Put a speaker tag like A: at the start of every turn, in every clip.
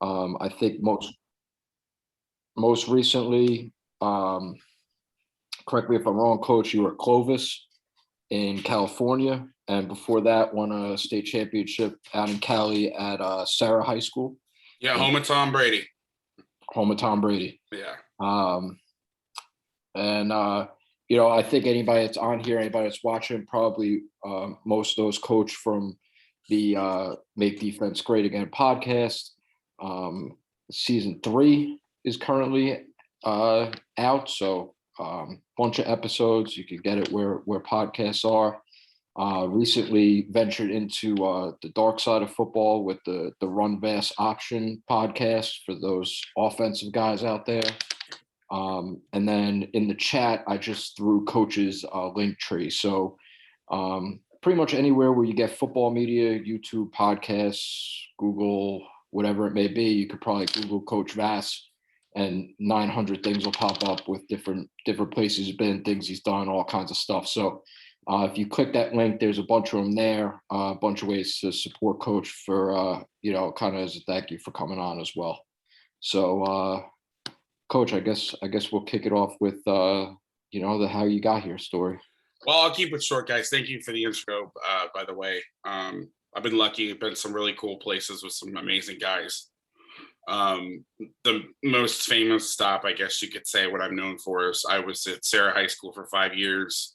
A: I think most recently, correct me if I'm wrong, Coach, you were at Clovis in California, and before that, won a state championship out in Cali at Sarah High School.
B: Yeah, home of Tom Brady.
A: Home of Tom Brady.
B: Yeah.
A: I think anybody that's on here, anybody that's watching, probably most of those coach from the Make Defense Great Again podcast. Season 3 is currently out, so bunch of episodes. You can get it where podcasts are. Recently ventured into the dark side of football with the Run Vass Option podcast for those offensive guys out there. And then in the chat, I just threw Coach's link tree. So pretty much anywhere where you get football media, YouTube, podcasts, Google, whatever it may be, you could probably Google Coach Vass and 900 things will pop up with different places he's been, things he's done, all kinds of stuff. So if you click that link, there's a bunch of them there, a bunch of ways to support Coach for, kind of as a thank you for coming on as well. So, Coach, I guess we'll kick it off with, the how you got here story.
B: Well, I'll keep it short, guys. Thank you for the intro, by the way. I've been lucky. I've been some really cool places with some amazing guys. The most famous stop, I guess you could say, what I'm known for is I was at Sarah High School for 5 years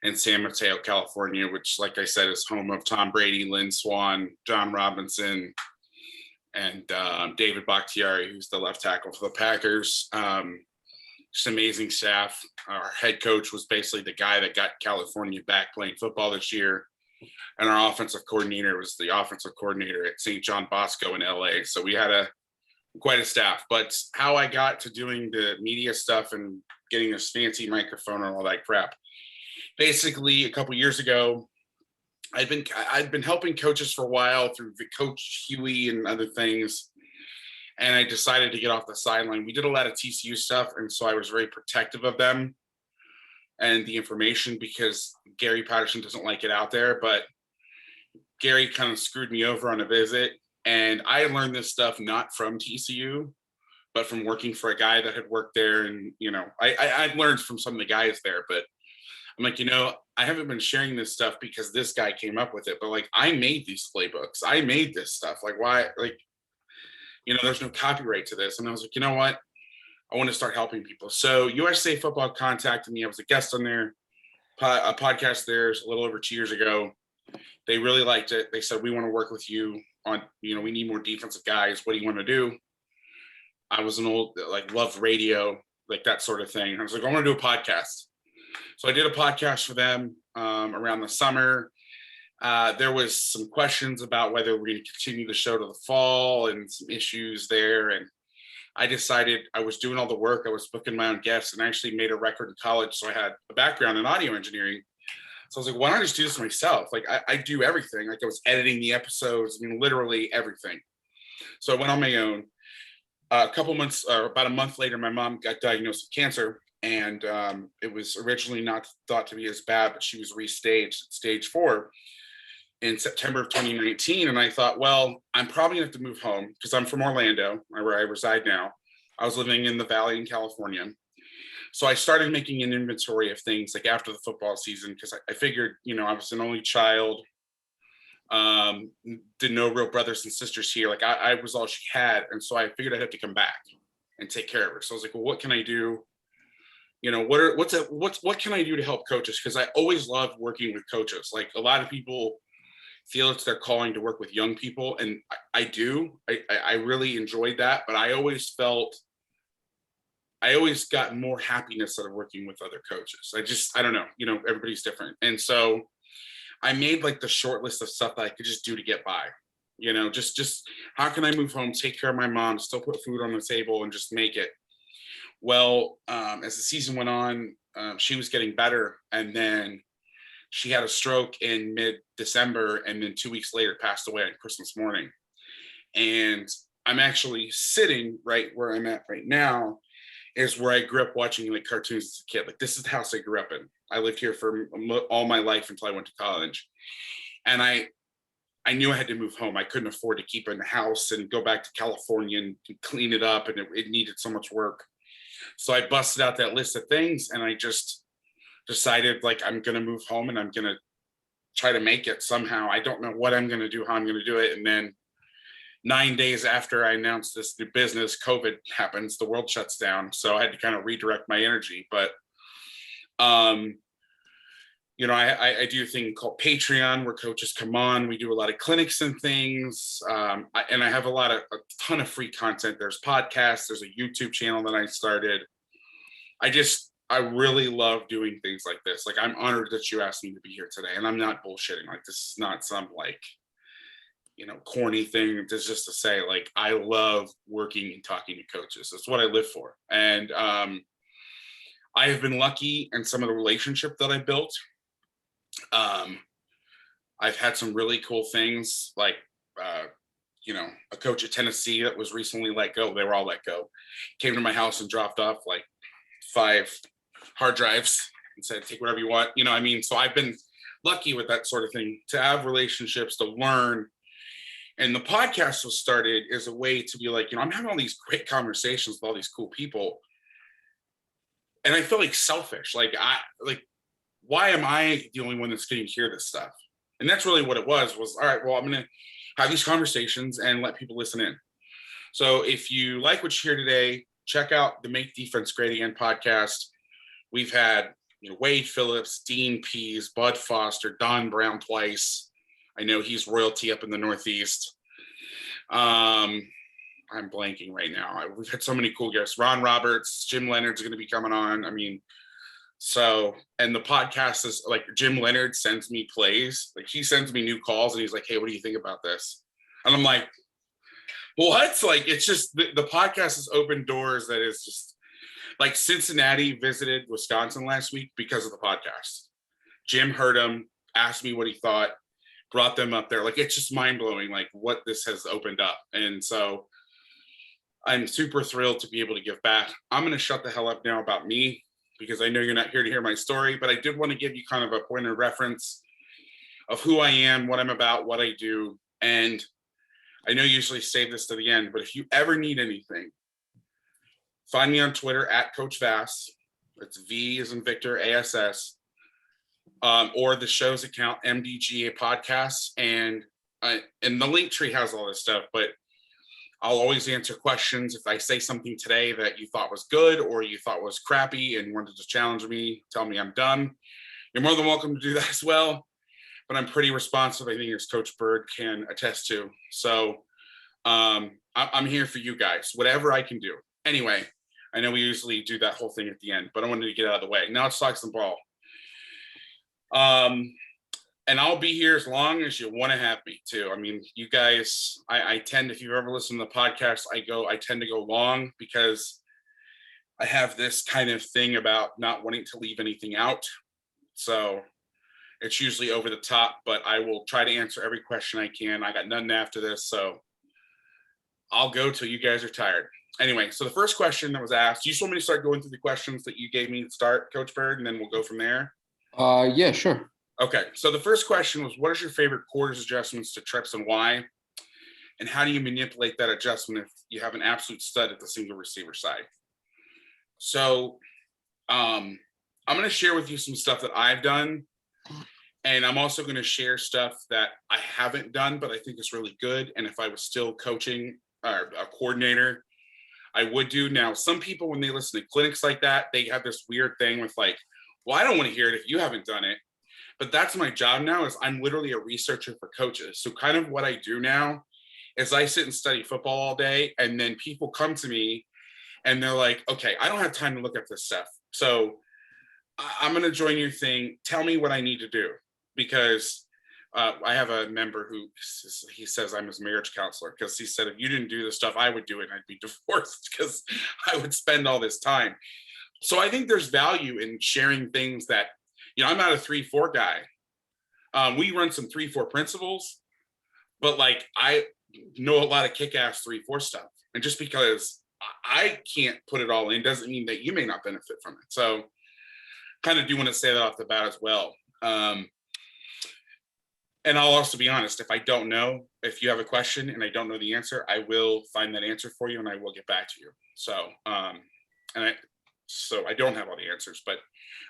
B: in San Mateo, California, which, like I said, is home of Tom Brady, Lynn Swann, John Robinson, and David Bakhtiari, who's the left tackle for the Packers. Just amazing staff. Our head coach was basically the guy that got California back playing football this year. And our offensive coordinator was the offensive coordinator at St. John Bosco in LA. So we had quite a staff. But how I got to doing the media stuff and getting this fancy microphone and all that crap, basically a couple years ago, I'd been helping coaches for a while through Coach Huey and other things. And I decided to get off the sideline. We did a lot of TCU stuff, and so I was very protective of them and the information because Gary Patterson doesn't like it out there. But Gary kind of screwed me over on a visit, and I learned this stuff not from TCU, but from working for a guy that had worked there. And I learned from some of the guys there. But I'm like, I haven't been sharing this stuff because this guy came up with it. But like, I made these playbooks. I made this stuff. Like, why? Like, there's no copyright to this. And I was like, you know what? I want to start helping people. So USA Football contacted me. I was a guest on their a podcast theirs a little over 2 years ago. They really liked it. They said, we want to work with you on, we need more defensive guys. What do you want to do? I was an old, loved radio, like that sort of thing. I was like, I want to do a podcast. So I did a podcast for them around the summer. There was some questions about whether we're going to continue the show to the fall and some issues there. And I decided I was doing all the work. I was booking my own guests and I actually made a record in college. So I had a background in audio engineering. So I was like, why don't I just do this myself? Like I do everything. Like I was editing the episodes, literally everything. So I went on my own. About a month later, my mom got diagnosed with cancer. And it was originally not thought to be as bad, but she was restaged stage 4 in September of 2019. And I thought, well, I'm probably gonna have to move home because I'm from Orlando, where I reside now. I was living in the Valley in California. So I started making an inventory of things like after the football season, because I figured, I was an only child, did no real brothers and sisters here. Like I was all she had. And so I figured I'd have to come back and take care of her. So I was like, well, what can I do? What can I do to help coaches? Because I always loved working with coaches. Like a lot of people feel it's their calling to work with young people, and I do. I really enjoyed that, but I always got more happiness out of working with other coaches. I don't know. Everybody's different, and so I made like the short list of stuff that I could just do to get by. Just how can I move home, take care of my mom, still put food on the table, and just make it. Well, as the season went on, she was getting better, and then she had a stroke in mid-December, and then 2 weeks later passed away on Christmas morning. And I'm actually sitting right where I'm at right now is where I grew up watching like cartoons as a kid. Like this is the house I grew up in. I lived here for all my life until I went to college. And I knew I had to move home. I couldn't afford to keep it in the house and go back to California and clean it up, and it needed so much work. So I busted out that list of things, and I just decided, like, I'm going to move home and I'm going to try to make it somehow. I don't know what I'm going to do, how I'm going to do it. And then 9 days after I announced this new business, COVID happens, the world shuts down. So I had to kind of redirect my energy. But, you know, I do a thing called Patreon where coaches come on. We do a lot of clinics and things. And I have a ton of free content. There's podcasts, there's a YouTube channel that I started. I really love doing things like this. Like, I'm honored that you asked me to be here today, and I'm not bullshitting. Like, this is not some, like, you know, corny thing. It's just to say, like, I love working and talking to coaches. That's what I live for. And I have been lucky in some of the relationship that I built. I've had some really cool things, like, you know, a coach at Tennessee that was recently let go. They were all let go. Came to my house and dropped off like 5 hard drives and said, take whatever you want. You know, I mean, so I've been lucky with that sort of thing, to have relationships, to learn. And the podcast was started as a way to be like, you know, I'm having all these great conversations with all these cool people. And I feel like selfish. Like, why am I the only one that's getting to hear this stuff? And that's really what it was, all right, well, I'm going to have these conversations and let people listen in. So if you like what you hear today, check out the Make Defense Great Again podcast. We've had, you know, Wade Phillips, Dean Pease, Bud Foster, Don Brown twice. I know he's royalty up in the Northeast. I'm blanking right now. We've had so many cool guests. Ron Roberts, Jim Leonard's going to be coming on. I mean, so, and the podcast is like, Jim Leonard sends me plays. Like, he sends me new calls and he's like, hey, what do you think about this? And I'm like, what? Like, it's just, the podcast has opened doors that is just, like, Cincinnati visited Wisconsin last week because of the podcast. Jim heard him, asked me what he thought, brought them up there. Like, it's just mind blowing, like, what this has opened up. And so I'm super thrilled to be able to give back. I'm going to shut the hell up now about me, because I know you're not here to hear my story, but I did want to give you kind of a point of reference of who I am, what I'm about, what I do. And I know you usually save this to the end, but if you ever need anything, find me on Twitter at Coach Vass. It's V as in Victor, ASS, or the show's account, MDGA Podcasts. And the link tree has all this stuff, but I'll always answer questions. If I say something today that you thought was good or you thought was crappy and wanted to challenge me, tell me I'm dumb, you're more than welcome to do that as well. But I'm pretty responsive, I think, as Coach Bird can attest to. So I'm here for you guys, whatever I can do. Anyway, I know we usually do that whole thing at the end, but I wanted to get out of the way. Now it's talk some ball. And I'll be here as long as you want to have me too. I mean, you guys, I tend, if you've ever listened to the podcast, I tend to go long because I have this kind of thing about not wanting to leave anything out. So it's usually over the top, but I will try to answer every question I can. I got nothing after this, so I'll go till you guys are tired. Anyway, so the first question that was asked, you just want me to start going through the questions that you gave me to start, Coach Bird, and then we'll go from there?
A: Yeah, sure.
B: Okay, so the first question was, what is your favorite quarters adjustments to trips and why? And how do you manipulate that adjustment if you have an absolute stud at the single receiver side? So I'm going to share with you some stuff that I've done. And I'm also going to share stuff that I haven't done, but I think is really good. And if I was still coaching or a coordinator, I would do. Now, some people, when they listen to clinics like that, they have this weird thing with like, well, I don't want to hear it if you haven't done it. But that's my job now, is I'm literally a researcher for coaches. So kind of what I do now is I sit and study football all day, and then people come to me and they're like, okay, I don't have time to look up this stuff. So I'm going to join your thing. Tell me what I need to do. Because I have a member who, he says I'm his marriage counselor, because he said, if you didn't do the stuff I would do it, I'd be divorced because I would spend all this time. So I think there's value in sharing things that, you know, I'm not a 3-4 guy. We run some 3-4 principles, but like I know a lot of kick-ass 3-4 stuff. And just because I can't put it all in doesn't mean that you may not benefit from it. So kind of do want to say that off the bat as well. And I'll also be honest, if I don't know, if you have a question and I don't know the answer, I will find that answer for you and I will get back to you. So, so I don't have all the answers, but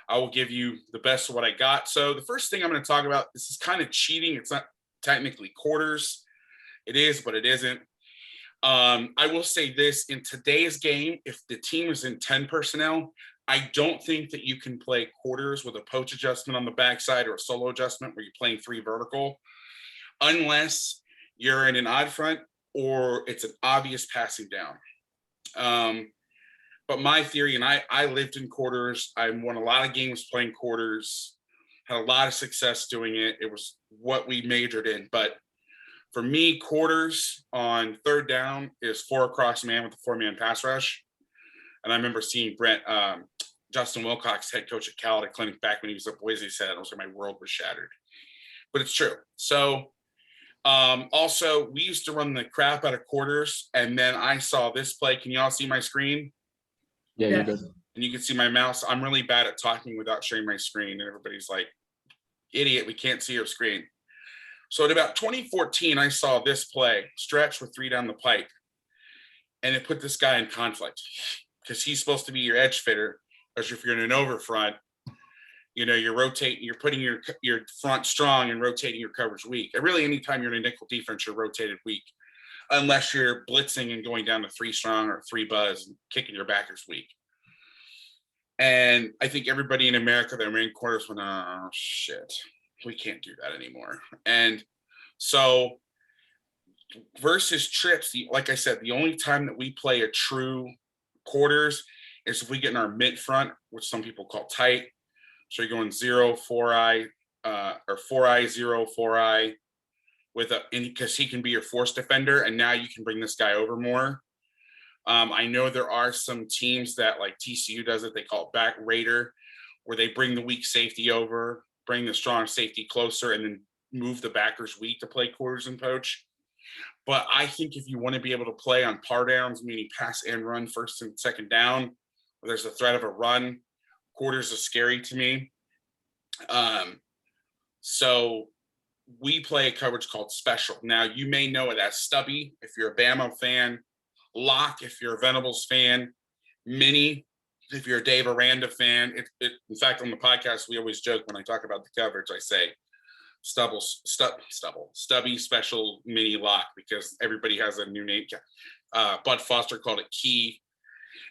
B: I will give you the best of what I got. So the first thing I'm going to talk about, this is kind of cheating. It's not technically quarters. It is, but it isn't. I will say this, in today's game, if the team is in 10 personnel, I don't think that you can play quarters with a poach adjustment on the backside or a solo adjustment where you're playing 3 vertical, unless you're in an odd front or it's an obvious passing down. But my theory, and I lived in quarters, I won a lot of games playing quarters, had a lot of success doing it. It was what we majored in. But for me, quarters on third down is 4 across man with a 4-man pass rush. And I remember seeing Justin Wilcox, head coach at Cal, at clinic back when he was at Boise, said it was like my world was shattered. But it's true. So also, we used to run the crap out of quarters, and then I saw this play. Can y'all see my screen?
A: Yeah,
C: Yes.
A: you're good.
B: And you can see my mouse. I'm really bad at talking without sharing my screen, and everybody's like, idiot, we can't see your screen. So at about 2014, I saw this play, stretch with 3 down the pipe, and it put this guy in conflict because he's supposed to be your edge fitter, as if you're in an over front, you know, you're rotating, you're putting your front strong and rotating your coverage weak. And really, anytime you're in a nickel defense, you're rotated weak, unless you're blitzing and going down to 3 strong or 3 buzz and kicking your backers weak. And I think everybody in America that ran quarters went, oh shit, we can't do that anymore. And so versus trips, like I said, the only time that we play a true quarters is if we get in our mid front, which some people call tight. So you're going 0, 4-eye, or 4-eye, 0, 4-eye with because he can be your force defender. And now you can bring this guy over more. I know there are some teams that, like TCU does it, they call it back raider, where they bring the weak safety over, bring the strong safety closer, and then move the backers weak to play quarters and poach. But I think if you want to be able to play on par downs, meaning pass and run first and second down, where there's a threat of a run, quarters is scary to me. So we play a coverage called special. Now, you may know it as stubby if you're a Bama fan, lock if you're a Venables fan, mini if you're a Dave Aranda fan. In fact, on the podcast, we always joke when I talk about the coverage, I say stubby special mini lock, because everybody has a new name. Bud Foster called it key.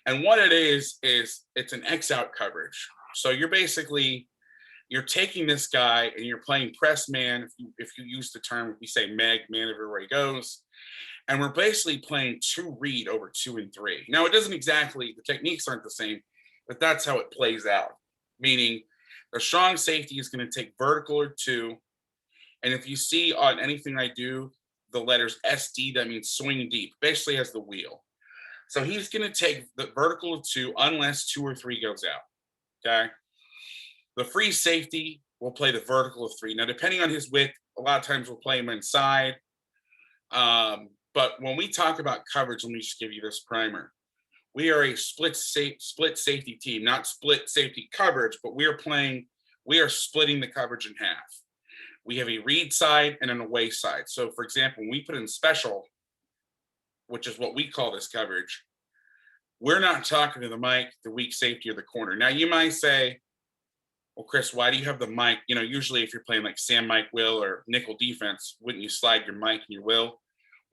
B: And what it is it's an X out coverage. So you're taking this guy and you're playing press man. If you use the term, we say man everywhere he goes. And we're basically playing 2 read over 2 and 3. Now, it doesn't exactly, the techniques aren't the same, but that's how it plays out. Meaning the strong safety is going to take vertical or 2. And if you see on anything I do, the letters SD, that means swing deep, basically has the wheel. So he's going to take the vertical of 2 unless 2 or 3 goes out. Okay. The free safety will play the vertical of 3. Now, depending on his width, a lot of times we'll play him inside. But when we talk about coverage, let me just give you this primer. We are a split safety team, not split safety coverage, but we are splitting the coverage in half. We have a read side and an away side. So, for example, when we put in special, which is what we call this coverage, we're not talking to the mic, the weak safety, or the corner. Now, you might say, well, Chris, why do you have the mic? You know, usually if you're playing like Sam, Mike, Will, or nickel defense, wouldn't you slide your mic and your Will?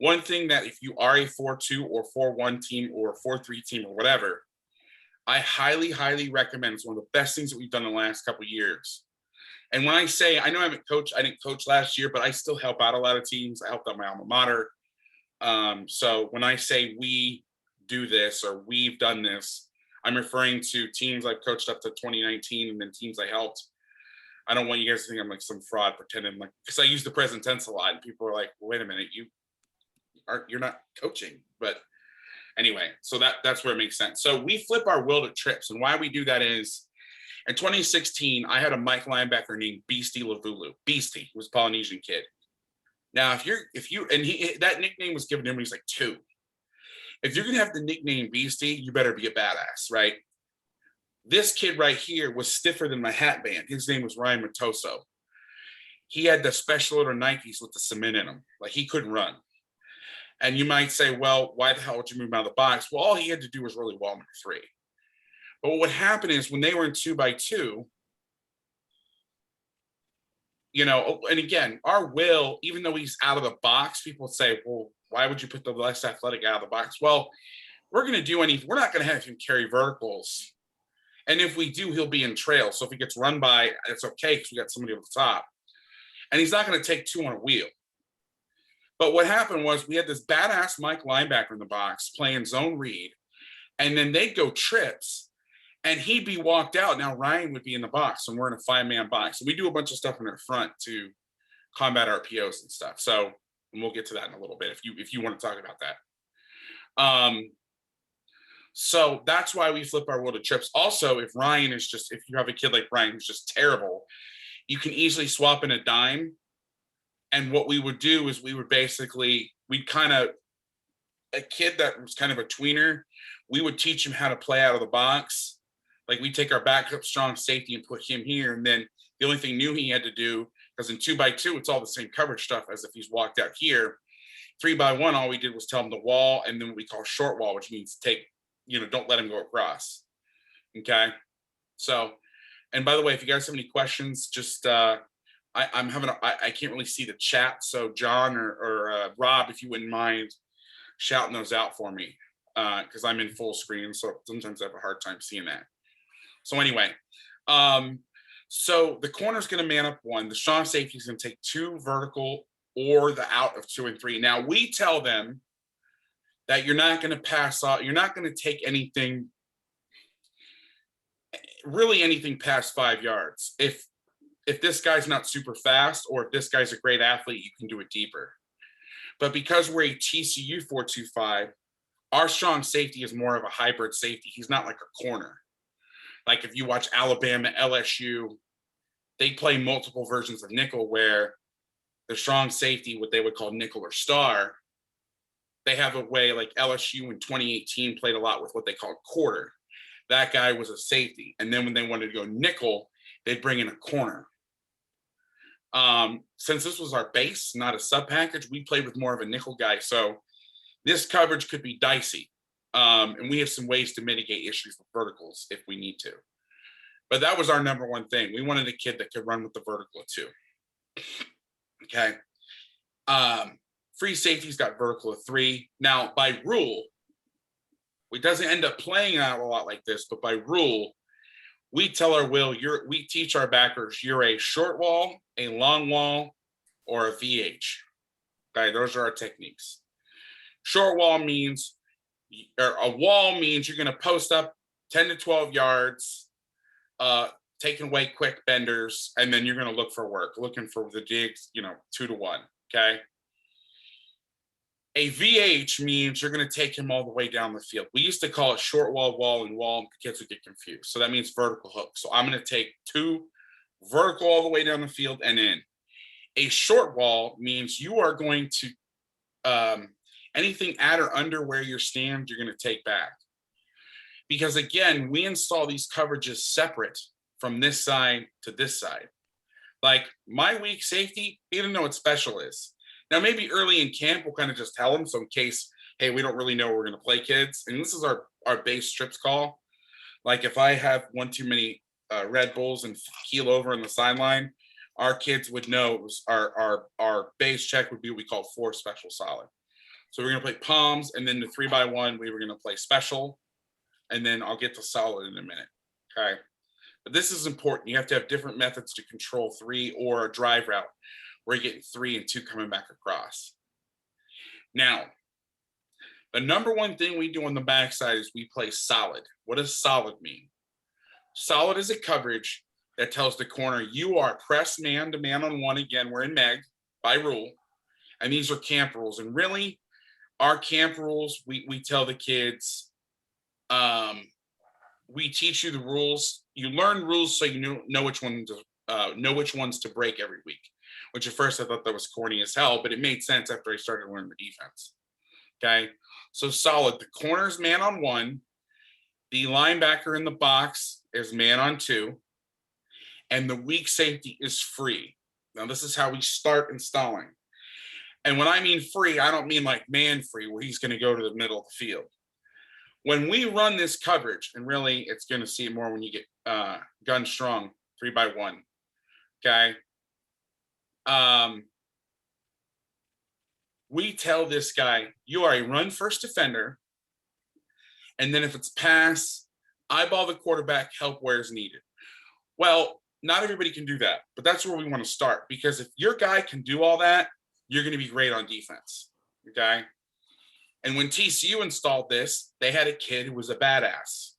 B: One thing that if you are a 4-2 or 4-1 team or a 4-3 team or whatever, I highly, highly recommend. It's one of the best things that we've done in the last couple of years. And when I say, I know I didn't coach last year, but I still help out a lot of teams. I helped out my alma mater. So when I say we do this or we've done this, I'm referring to teams I've coached up to 2019 and then teams I helped. I don't want you guys to think I'm like some fraud pretending like, because I use the present tense a lot and people are like, well, wait a minute, you're not coaching. But anyway, so that's where it makes sense. So we flip our will to trips, and why we do that is in 2016, I had a Mike linebacker named Beastie Lavulu. Beastie, he was a Polynesian kid. Now, that nickname was given to him when he was like 2. If you're gonna have the nickname Beastie, you better be a badass, right? This kid right here was stiffer than my hat band. His name was Ryan Matoso. he had the special order Nikes with the cement in them. Like he couldn't run. And you might say, well, why the hell would you move him out of the box? Well, all he had to do was really well in 3. But what would happen is when they were in 2x2, you know, and again, our Will, even though he's out of the box, people say, well, why would you put the less athletic out of the box? Well, we're not going to have him carry verticals. And if we do, he'll be in trail. So if he gets run by, it's okay because we got somebody over the top. And he's not going to take 2 on a wheel. But what happened was we had this badass Mike linebacker in the box playing zone read, and then they'd go trips, and he'd be walked out. Now Ryan would be in the box, and we're in a 5-man box. And we do a bunch of stuff in their front to combat RPOs and stuff. So and we'll get to that in a little bit if you want to talk about that. So that's why we flip our wheel to trips. Also, if you have a kid like Ryan who's just terrible, you can easily swap in a dime. And what we would do is a kid that was kind of a tweener, we would teach him how to play out of the box. Like we take our backup strong safety and put him here. And then the only thing new he had to do, because in 2x2, it's all the same coverage stuff as if he's walked out here. 3x1, all we did was tell him the wall and then what we call short wall, which means don't let him go across. Okay. So, and by the way, if you guys have any questions, just, I can't really see the chat. So John or Rob, if you wouldn't mind shouting those out for me, because I'm in full screen. So sometimes I have a hard time seeing that. So anyway, so the corner's going to man up 1. The strong safety is going to take 2 vertical or the out of 2 and 3. Now we tell them that you're not going to pass off. You're not going to take anything past 5 yards. If this guy's not super fast or if this guy's a great athlete, you can do it deeper. But because we're a TCU 4-2-5, our strong safety is more of a hybrid safety. He's not like a corner. Like if you watch Alabama, LSU, they play multiple versions of nickel where the strong safety, what they would call nickel or star, they have a way like LSU in 2018 played a lot with what they call quarter. That guy was a safety. And then when they wanted to go nickel, they'd bring in a corner. Since this was our base, not a sub package, we played with more of a nickel guy. So this coverage could be dicey. And we have some ways to mitigate issues with verticals if we need to. But that was our number one thing. We wanted a kid that could run with the vertical too. Okay. Free safety's got vertical of 3. Now, by rule, it doesn't end up playing out a lot like this, but by rule, we tell our we teach our backers, you're a short wall, a long wall, or a VH. Okay, those are our techniques. Short wall means, or a wall means you're going to post up 10 to 12 yards, taking away quick benders, and then you're going to look for work, looking for the digs, 2 to 1. Okay. A VH means you're going to take him all the way down the field. We used to call it short wall, and wall, and kids would get confused. So that means vertical hook. So I'm going to take 2 vertical all the way down the field and in. A short wall means you are going to, anything at or under where you stand, you're going to take back. Because again, we install these coverages separate from this side to this side. Like my weak safety, he didn't know what special is. Now, maybe early in camp, we'll kind of just tell them. So in case, hey, we don't really know we're going to play kids. And this is our base trips call. Like if I have one too many Red Bulls and keel over in the sideline, our kids would know it was our base check would be what we call 4 special solid. So we're going to play palms, and then the 3x1, we were going to play special. And then I'll get to solid in a minute. Okay. But this is important. You have to have different methods to control 3 or a drive route. We're getting 3 and 2 coming back across. Now, the number one thing we do on the backside is we play solid. What does solid mean? Solid is a coverage that tells the corner you are pressed man to man on 1. Again, we're in MEG by rule. And these are camp rules. And really, our camp rules, we tell the kids, we teach you the rules. You learn rules so you know which ones to break every week. Which at first I thought that was corny as hell, but it made sense after I started learning the defense. Okay, so solid. The corner's man on 1. The linebacker in the box is man on 2. And the weak safety is free. Now, this is how we start installing. And when I mean free, I don't mean like man free, where he's going to go to the middle of the field. When we run this coverage, and really it's going to see it more when you get gun strong 3x1. Okay. We tell this guy, you are a run first defender. And then if it's pass, eyeball the quarterback, help where is needed. Well, not everybody can do that, but that's where we want to start, because if your guy can do all that, you're going to be great on defense. Okay. And when TCU installed this, they had a kid who was a badass,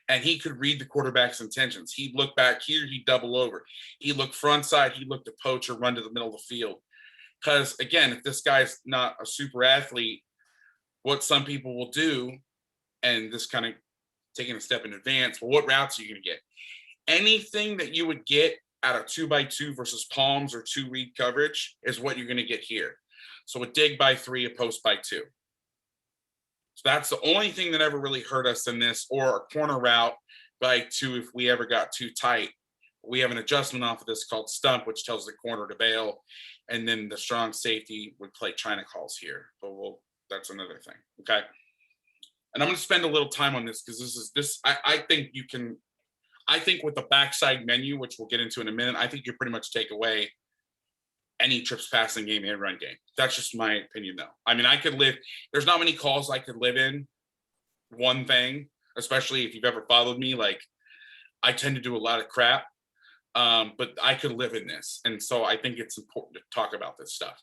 B: and he could read the quarterback's intentions. He'd look back here, he'd double over. He'd look front side, he'd look to poach or run to the middle of the field. Because again, if this guy's not a super athlete, what some people will do, and this kind of taking a step in advance, well, what routes are you going to get? Anything that you would get out of 2x2 versus palms or 2 read coverage is what you're going to get here. So a dig by 3, a post by 2. So that's the only thing that ever really hurt us in this, or a corner route by 2 if we ever got too tight. We have an adjustment off of this called stump, which tells the corner to bail, and then the strong safety would play China calls here. But that's another thing. Okay. And I'm going to spend a little time on this, because I think with the backside menu, which we'll get into in a minute, I think you pretty much take away any trips passing game and run game. That's just my opinion, though. I mean, there's not many calls I could live in one thing, especially if you've ever followed me. Like, I tend to do a lot of crap, but I could live in this. And so I think it's important to talk about this stuff.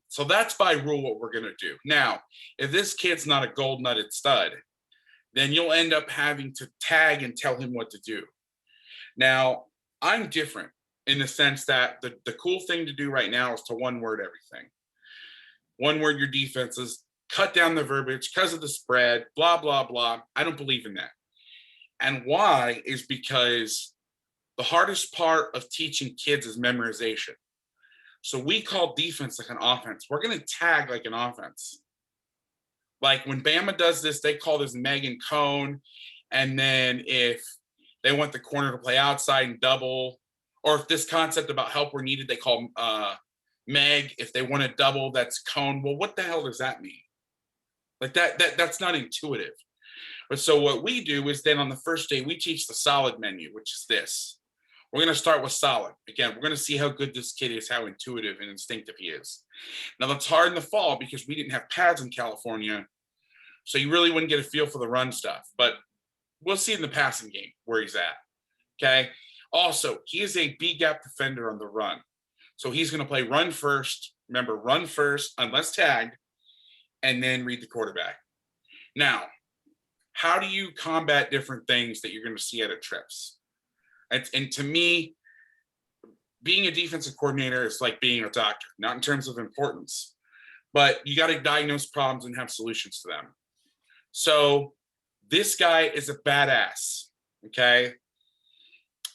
B: So that's by rule what we're going to do. Now, if this kid's not a gold-nutted stud, then you'll end up having to tag and tell him what to do. Now, I'm different in the sense that the cool thing to do right now is to one word everything. One word your defenses, cut down the verbiage because of the spread, blah, blah, blah. I don't believe in that. And why is because the hardest part of teaching kids is memorization. So we call defense like an offense. We're going to tag like an offense. Like when Bama does this, they call this Meg and cone. And then if they want the corner to play outside and double, or if this concept about help where needed, they call Meg. If they want to double, that's cone. Well, what the hell does that mean? Like that's not intuitive. But so what we do is then on the first day, we teach the solid menu, which is this. We're going to start with solid. Again, we're going to see how good this kid is, how intuitive and instinctive he is. Now, that's hard in the fall because we didn't have pads in California, so you really wouldn't get a feel for the run stuff. But we'll see in the passing game where he's at, okay? Also, he is a B-gap defender on the run. So he's going to play run first. Remember, run first, unless tagged, and then read the quarterback. Now, how do you combat different things that you're going to see out of trips? And to me, being a defensive coordinator is like being a doctor, not in terms of importance, but you got to diagnose problems and have solutions to them. So this guy is a badass, okay?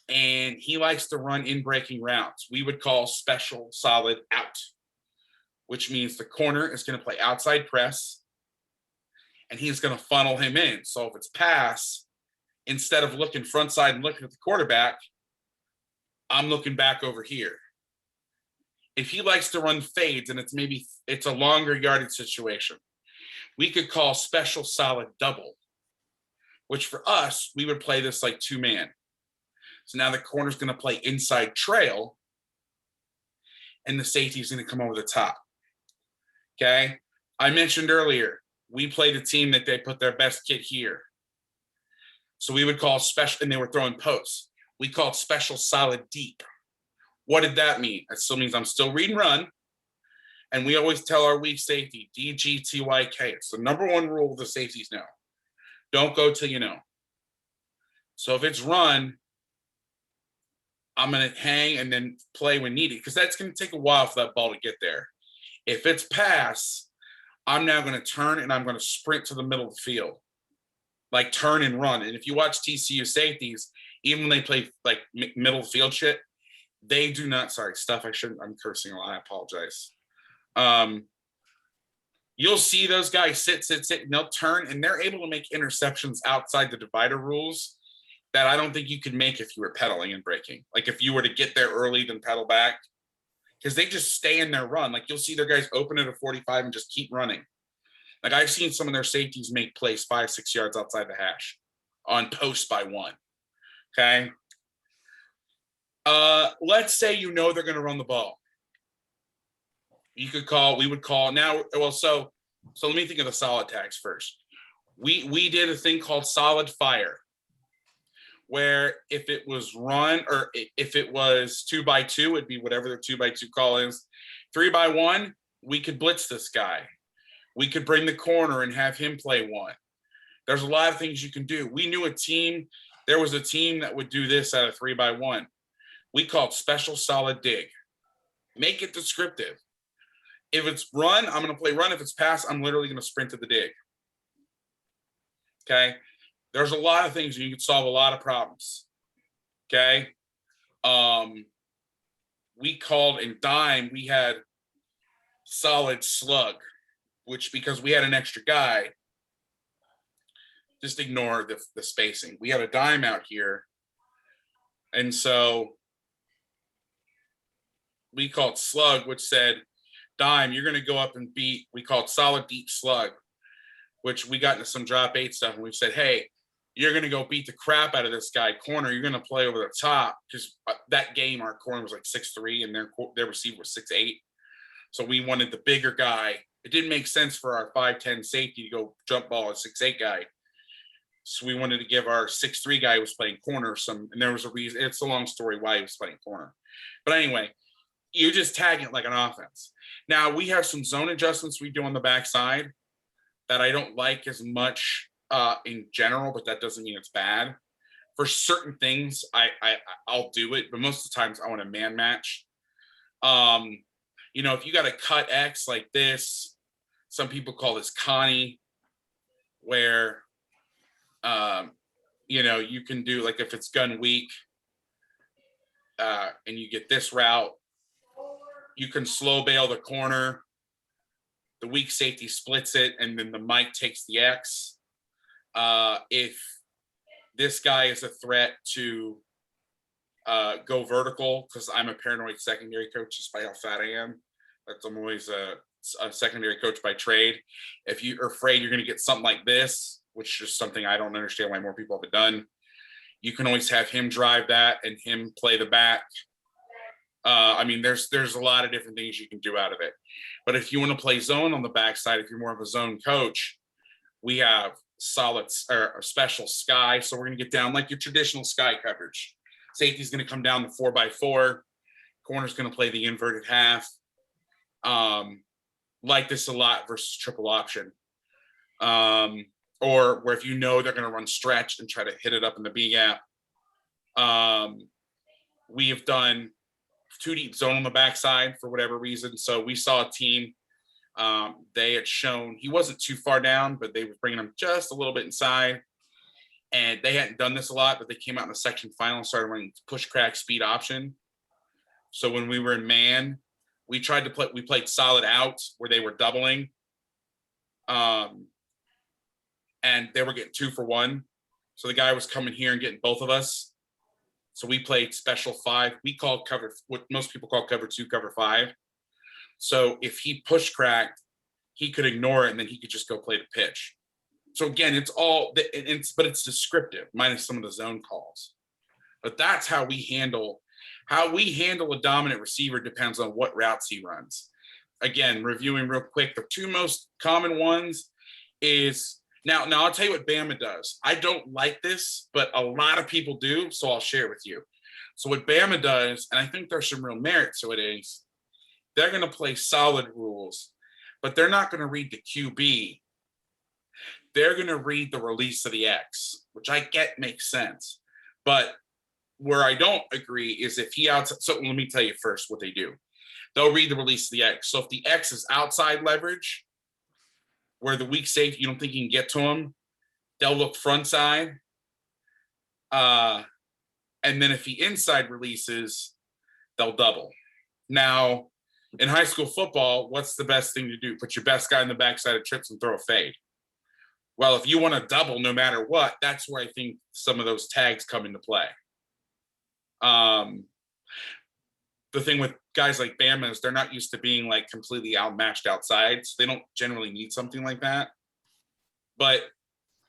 B: And he likes to run in breaking routes. We would call special solid out, which means the corner is going to play outside press, and he's going to funnel him in. So if it's pass, instead of looking front side and looking at the quarterback, I'm looking back over here. If he likes to run fades and it's a longer yardage situation, we could call special solid double, which for us, we would play this like 2-man. So now the corner's going to play inside trail, and the safety's going to come over the top. Okay? I mentioned earlier, we played a team that they put their best kid here. So we would call special, and they were throwing posts. We called special solid deep. What did that mean? That still means I'm still reading run. And we always tell our weak safety, DGTYK. It's the number one rule the safeties know. Don't go till you know. So if it's run, I'm going to hang and then play when needed, because that's going to take a while for that ball to get there. If it's pass, I'm now going to turn and I'm going to sprint to the middle of the field. Like turn and run. And if you watch TCU safeties, even when they play like middle of the field shit, they do not, I'm cursing a lot, I apologize. You'll see those guys sit, and they'll turn, and they're able to make interceptions outside the divider rules that I don't think you could make if you were pedaling and braking. Like if you were to get there early, then pedal back, because they just stay in their run. Like you'll see their guys open at a 45 and just keep running. Like I've seen some of their safeties make plays 5-6 yards outside the hash on post by one. Okay. Let's say you know they're going to run the ball. We would call now. Well, so let me think of the solid tags first. We did a thing called solid fire, where if it was run or if it was 2x2, it'd be whatever the 2x2 call is. 3x1, we could blitz this guy. We could bring the corner and have him play one. There's a lot of things you can do. We knew there was a team that would do this out of 3x1. We called special solid dig. Make it descriptive. If it's run, I'm going to play run. If it's pass, I'm literally going to sprint to the dig. Okay. There's a lot of things, and you can solve a lot of problems. Okay. We called in dime, we had solid slug, which because we had an extra guy, just ignore the spacing. We had a dime out here. And so we called slug, which said, dime, you're going to go up and beat, we called solid deep slug, which we got into some drop 8 stuff. And we said, hey, you're going to go beat the crap out of this guy corner. You're going to play over the top, because that game, our corner was like 6'3", and their receiver was 6'8". So we wanted the bigger guy. It didn't make sense for our 5'10" safety to go jump ball a 6'8" guy. So we wanted to give our 6'3" guy who was playing corner some, and there was a reason. It's a long story why he was playing corner. But anyway, you just tag it like an offense. Now we have some zone adjustments we do on the backside that I don't like as much in general, but that doesn't mean it's bad. For certain things, I'll do it, but most of the times I want a man match. If you got a cut X like this, some people call this Connie, where you can do, like, if it's gun weak and you get this route, you can slow bail the corner. The weak safety splits it, and then the Mike takes the X. If this guy is a threat to go vertical, because I'm a paranoid secondary coach despite how fat I am. I'm always a secondary coach by trade. If you're afraid you're going to get something like this, which is something I don't understand why more people have it done, you can always have him drive that and him play the back. There's a lot of different things you can do out of it. But if you want to play zone on the backside, if you're more of a zone coach, we have solid or special sky. So we're going to get down like your traditional sky coverage. Safety's going to come down the 4x4. Corner's going to play the inverted half. Like this a lot versus triple option. Or where if they're going to run stretch and try to hit it up in the B gap. We have done 2 deep zone on the backside for whatever reason. So we saw a team, they had shown he wasn't too far down, but they were bringing him just a little bit inside. And they hadn't done this a lot, but they came out in the section final and started running push crack speed option. So when we were in man, we played solid out where they were doubling. And they were getting 2 for 1. So the guy was coming here and getting both of us. So we played special 5. We called cover, what most people call cover 2, cover 5. So if he push cracked, he could ignore it, and then he could just go play the pitch. So again, but it's descriptive, minus some of the zone calls. But that's how we handle a dominant receiver. Depends on what routes he runs. Again, reviewing real quick, the 2 most common ones is now I'll tell you what Bama does. I don't like this, but a lot of people do, so I'll share it with you. So what Bama does, and I think there's some real merit to it, is they're going to play solid rules, but they're not going to read the QB. They're going to read the release of the X, which I get makes sense. But where I don't agree is if he outside. So let me tell you first what they do. They'll read the release of the X. So if the X is outside leverage, where the weak safety, you don't think you can get to him, they'll look front side. And then if he inside releases, they'll double. Now, in high school football, what's the best thing to do? Put your best guy in the backside of trips and throw a fade. Well, if you want to double no matter what, that's where I think some of those tags come into play. The thing with guys like Bama is they're not used to being like completely outmatched outside, so they don't generally need something like that. But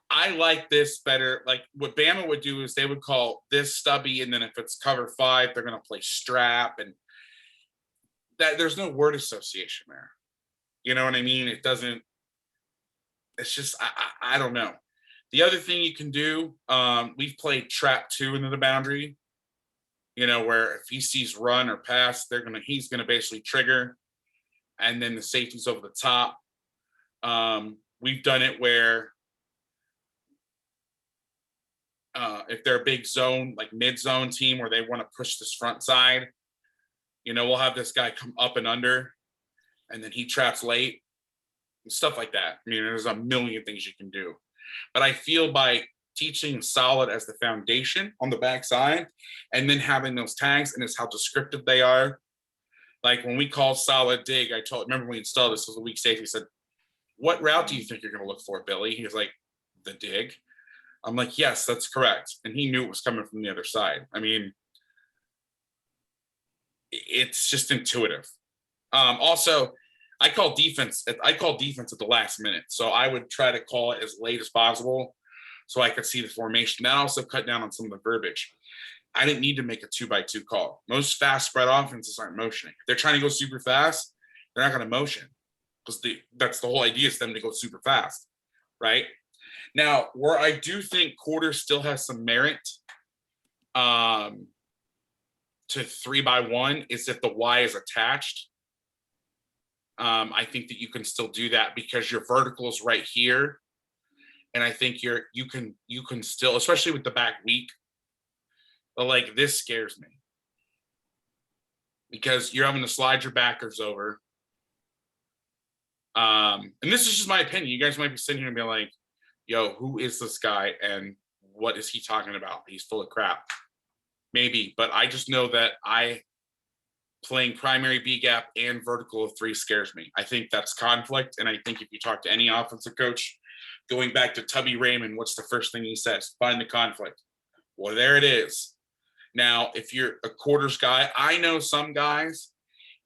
B: I like this better. Like what Bama would do is they would call this stubby, and then if it's cover 5, they're going to play strap, and that there's no word association there. You know what I mean? It doesn't. It's just I don't know. The other thing you can do, we've played trap 2 into the boundary. You know, where if he sees run or pass, he's gonna basically trigger, and then the safety's over the top. We've done it where if they're a big zone, like mid-zone team where they want to push this front side, you know, we'll have this guy come up and under, and then he traps late, and stuff like that. I mean, there's a million things you can do. But I feel by teaching solid as the foundation on the backside, and then having those tags, and it's how descriptive they are. Like when we called solid dig, remember when we installed this was a weak safety, he said, "What route do you think you're going to look for, Billy?" He was like, "The dig." I'm like, "Yes, that's correct." And he knew it was coming from the other side. I mean, it's just intuitive. Also, I call defense at the last minute. So I would try to call it as late as possible so I could see the formation. That also cut down on some of the verbiage. I didn't need to make a 2x2 call. Most fast spread offenses aren't motioning. If they're trying to go super fast, they're not going to motion because that's the whole idea is them to go super fast, right? Now, where I do think quarter still has some merit to 3x1 is if the Y is attached. I think that you can still do that because your vertical is right here. And I think you can still, especially with the back weak, but like this scares me because you're having to slide your backers over. And this is just my opinion. You guys might be sitting here and be like, "Yo, who is this guy? And what is he talking about? He's full of crap." Maybe, but I just know that playing primary B gap and vertical of 3 scares me. I think that's conflict. And I think if you talk to any offensive coach, going back to Tubby Raymond, what's the first thing he says? Find the conflict. Well, there it is. Now, if you're a quarters guy, I know some guys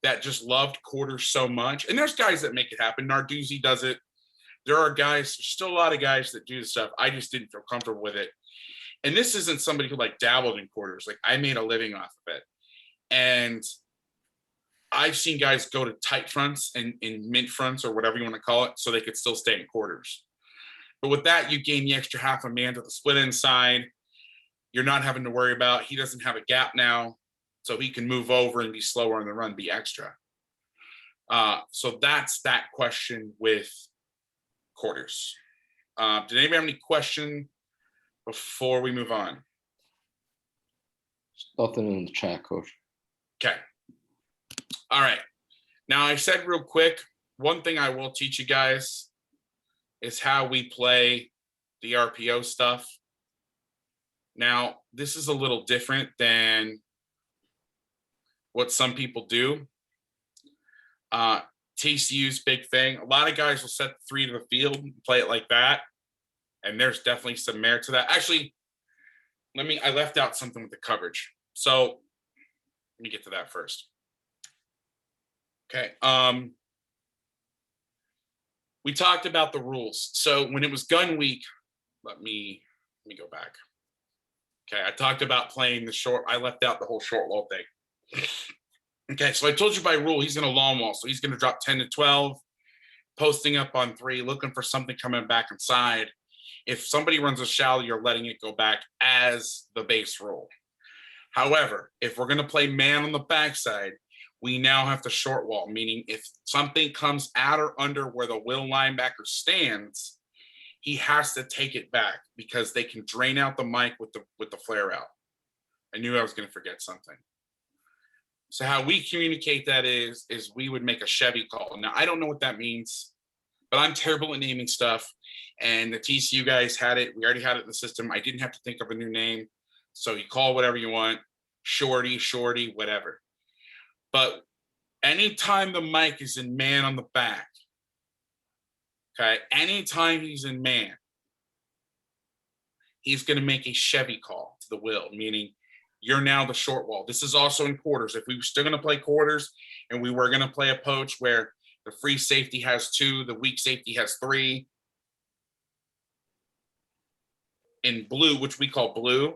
B: that just loved quarters so much. And there's guys that make it happen. Narduzzi does it. There's still a lot of guys that do this stuff. I just didn't feel comfortable with it. And this isn't somebody who like dabbled in quarters. Like I made a living off of it. And I've seen guys go to tight fronts and in mint fronts or whatever you want to call it so they could still stay in quarters. But with that, you gain the extra half a man to the split inside. You're not having to worry about, he doesn't have a gap now, so he can move over and be slower on the run, be extra. So that's that question with quarters. Did anybody have any question before we move on?
A: Nothing in the chat, Coach.
B: Okay. All right. Now I said real quick, one thing I will teach you guys is how we play the RPO stuff. Now, this is a little different than what some people do. TCU's big thing. A lot of guys will set 3 to the field and play it like that. And there's definitely some merit to that. Actually, I left out something with the coverage. So let me get to that first. Okay. We talked about the rules. So when it was gun week, let me go back. Okay, I talked about playing the short. I left out the whole short wall thing. Okay, so I told you by rule, he's going to long wall. So he's going to drop 10 to 12, posting up on 3, looking for something coming back inside. If somebody runs a shallow, you're letting it go back as the base rule. However, if we're going to play man on the backside, we now have to short wall, meaning if something comes out or under where the will linebacker stands, he has to take it back because they can drain out the mic with the flare out. I knew I was going to forget something. So how we communicate that is we would make a Chevy call. Now, I don't know what that means, but I'm terrible at naming stuff. And the TCU guys had it. We already had it in the system. I didn't have to think of a new name. So you call whatever you want, shorty, whatever. But anytime the mic is in man on the back, okay, anytime he's in man, he's going to make a Chevy call to the will, meaning you're now the short wall. This is also in quarters. If we were still going to play quarters and we were going to play a poach where the free safety has 2, the weak safety has 3, in blue, which we call blue,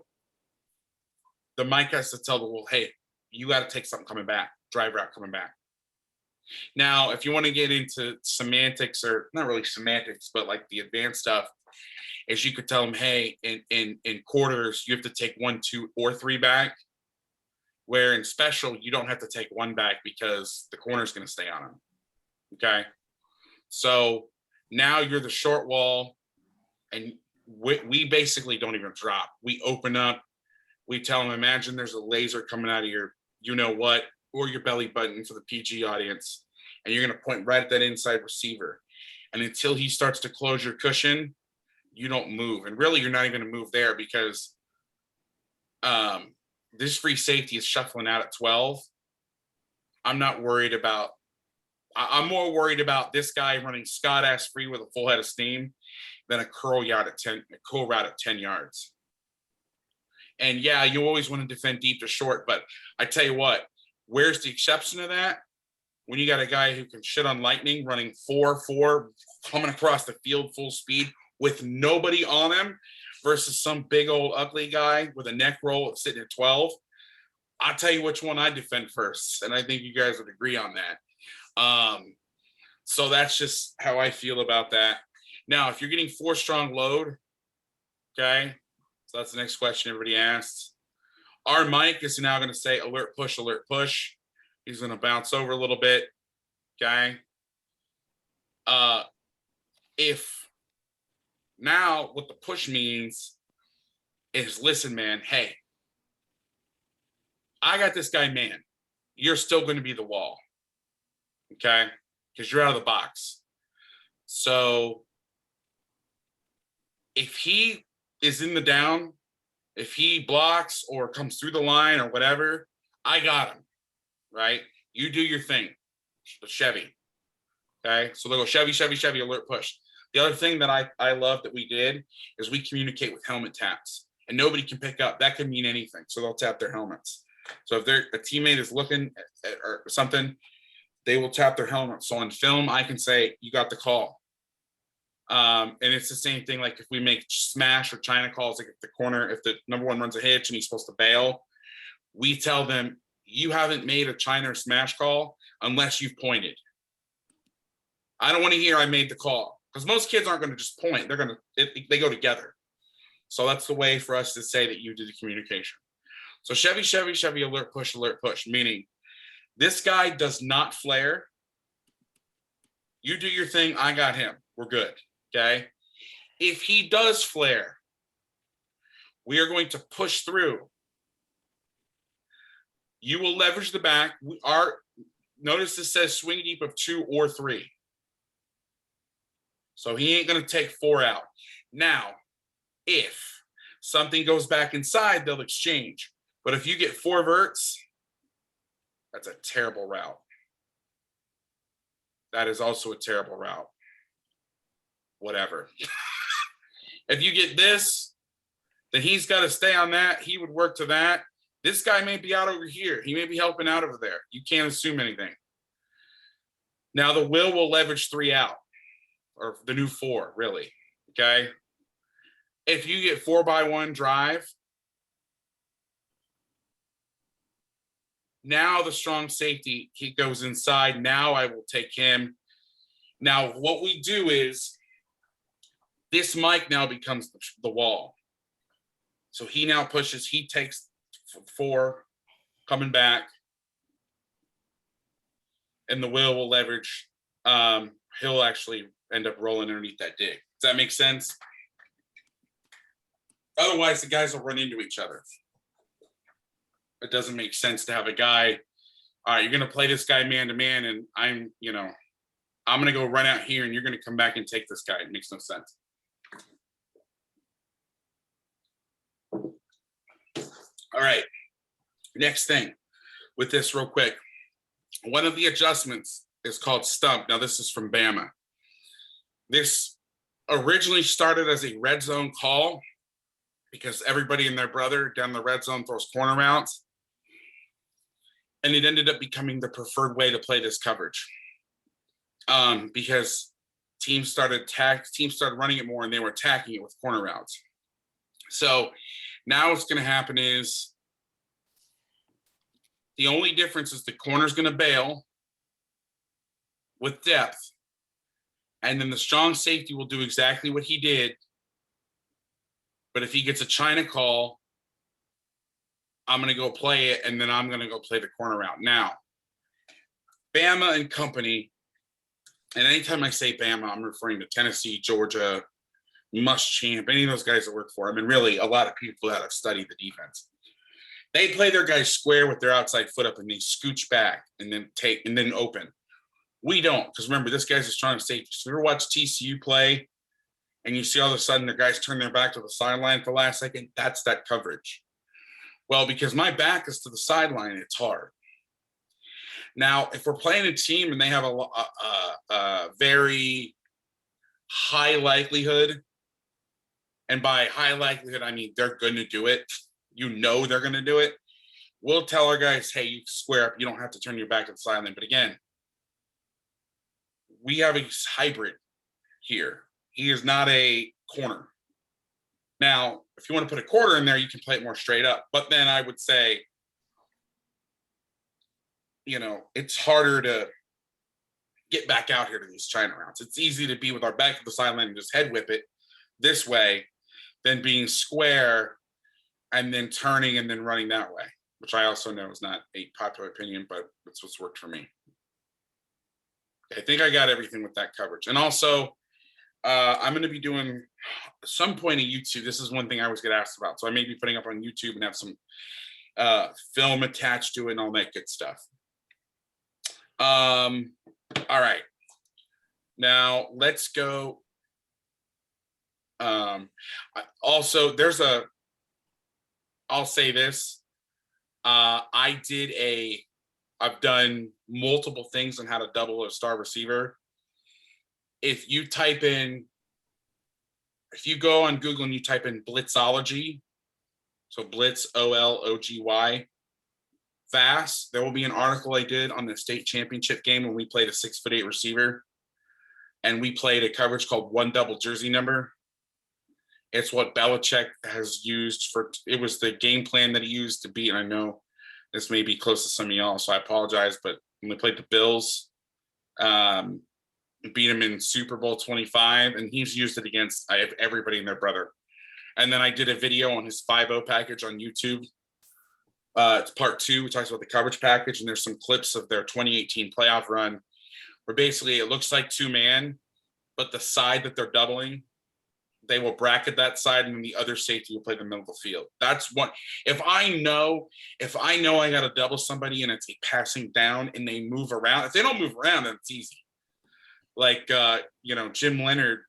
B: the mic has to tell the will, hey, you got to take something coming back, drive route coming back. Now, if you want to get into semantics, or not really semantics, but like the advanced stuff, is you could tell them, hey, in quarters, you have to take 1, 2, or 3 back, where in special, you don't have to take 1 back because the corner is going to stay on them. Okay. So now you're the short wall, and we basically don't even drop. We open up, we tell them, imagine there's a laser coming out of your, you know what, or your belly button for the PG audience, and you're going to point right at that inside receiver. And until he starts to close your cushion, you don't move. And really, you're not even going to move there because this free safety is shuffling out at 12. I'm not worried about, I'm more worried about this guy running Scott ass free with a full head of steam than a curl route at 10 yards. And yeah, you always want to defend deep to short, but I tell you what, where's the exception to that? When you got a guy who can shit on lightning running 4-4, coming across the field full speed with nobody on him versus some big old ugly guy with a neck roll sitting at 12. I'll tell you which one I defend first. And I think you guys would agree on that. So that's just how I feel about that. Now, if you're getting 4 strong load, okay, so that's the next question everybody asks. Our mic is now going to say alert, push, alert, push. He's going to bounce over a little bit, okay? If now what the push means is, listen, man, hey, I got this guy, man. You're still going to be the wall, okay? Because you're out of the box. So if he is in the down, if he blocks or comes through the line or whatever, I got him, right? You do your thing, Chevy, okay? So they'll go Chevy, Chevy, Chevy, alert, push. The other thing that I love that we did is we communicate with helmet taps, and nobody can pick up. That could mean anything, so they'll tap their helmets. So if a teammate is looking at or something, they will tap their helmet. So on film, I can say, you got the call. And it's the same thing, like if we make smash or China calls, like if the corner, if the number 1 runs a hitch and he's supposed to bail, we tell them, you haven't made a China or smash call unless you've pointed. I don't want to hear I made the call, because most kids aren't going to just point. They're going to, they go together. So that's the way for us to say that you did the communication. So Chevy, Chevy, Chevy, alert, push, meaning this guy does not flare. You do your thing. I got him. We're good. Okay. If he does flare, we are going to push through. You will leverage the back. Notice this says swing deep of 2 or 3. So he ain't going to take 4 out. Now, if something goes back inside, they'll exchange. But if you get 4 verts, that's a terrible route. That is also a terrible route. Whatever. If you get this, then he's got to stay on that. He would work to that. This guy may be out over here. He may be helping out over there. You can't assume anything. Now the will leverage 3 out, or the new 4, really. Okay. If you get 4x1 drive, now the strong safety, he goes inside. Now I will take him. Now what we do is, this mic now becomes the wall. So he now pushes, he takes 4, coming back, and the will leverage. He'll actually end up rolling underneath that dig. Does that make sense? Otherwise, the guys will run into each other. It doesn't make sense to have a guy, all right, you're going to play this guy man to man, and I'm going to go run out here, and you're going to come back and take this guy. It makes no sense. All right, next thing with this real quick. One of the adjustments is called stump. Now, this is from Bama. This originally started as a red zone call, because everybody and their brother down the red zone throws corner routes. And it ended up becoming the preferred way to play this coverage. Because teams started running it more and they were attacking it with corner routes. So now what's going to happen is the only difference is the corner's going to bail with depth. And then the strong safety will do exactly what he did. But if he gets a China call, I'm going to go play it, and then I'm going to go play the corner route. Now, Bama and company, and anytime I say Bama, I'm referring to Tennessee, Georgia, Muschamp, any of those guys that work for him, and really a lot of people that have studied the defense. They play their guys square with their outside foot up, and they scooch back and then open. We don't, because remember, this guy's a strong safety. So if you ever watch TCU play, and you see all of a sudden their guys turn their back to the sideline for the last second, that's that coverage. Well, because my back is to the sideline, it's hard. Now, if we're playing a team and they have a very high likelihood, and by high likelihood, I mean they're going to do it. You know they're going to do it. We'll tell our guys, hey, you square up. You don't have to turn your back to the sideline. But again, we have a hybrid here. He is not a corner. Now, if you want to put a quarter in there, you can play it more straight up. But then I would say, it's harder to get back out here to these China routes. It's easy to be with our back to the sideline and just head whip it this way than being square and then turning and then running that way, which I also know is not a popular opinion, but it's what's worked for me. I think I got everything with that coverage. And also, I'm going to be doing some point of YouTube. This is one thing I always get asked about. So I may be putting up on YouTube and have some film attached to it and all that good stuff. All right. Now let's go. Also, I'll say this. I've done multiple things on how to double a star receiver. If you go on Google and you type in Blitzology, so Blitz, OLOGY, fast, there will be an article I did on the state championship game when we played a 6'8" receiver. And we played a coverage called one double jersey number. It's what Belichick has used it was the game plan that he used to beat. And I know this may be close to some of y'all, so I apologize. But when we played the Bills, beat him in Super Bowl 25, and he's used it against everybody and their brother. And then I did a video on his 5-0 package on YouTube. It's part 2, which talks about the coverage package, and there's some clips of their 2018 playoff run where basically it looks like 2-man, but the side that they're doubling, they will bracket that side, and then the other safety will play the middle of the field. That's one. If I know I got to double somebody and it's a passing down and they move around, if they don't move around, then it's easy. Like, Jim Leonard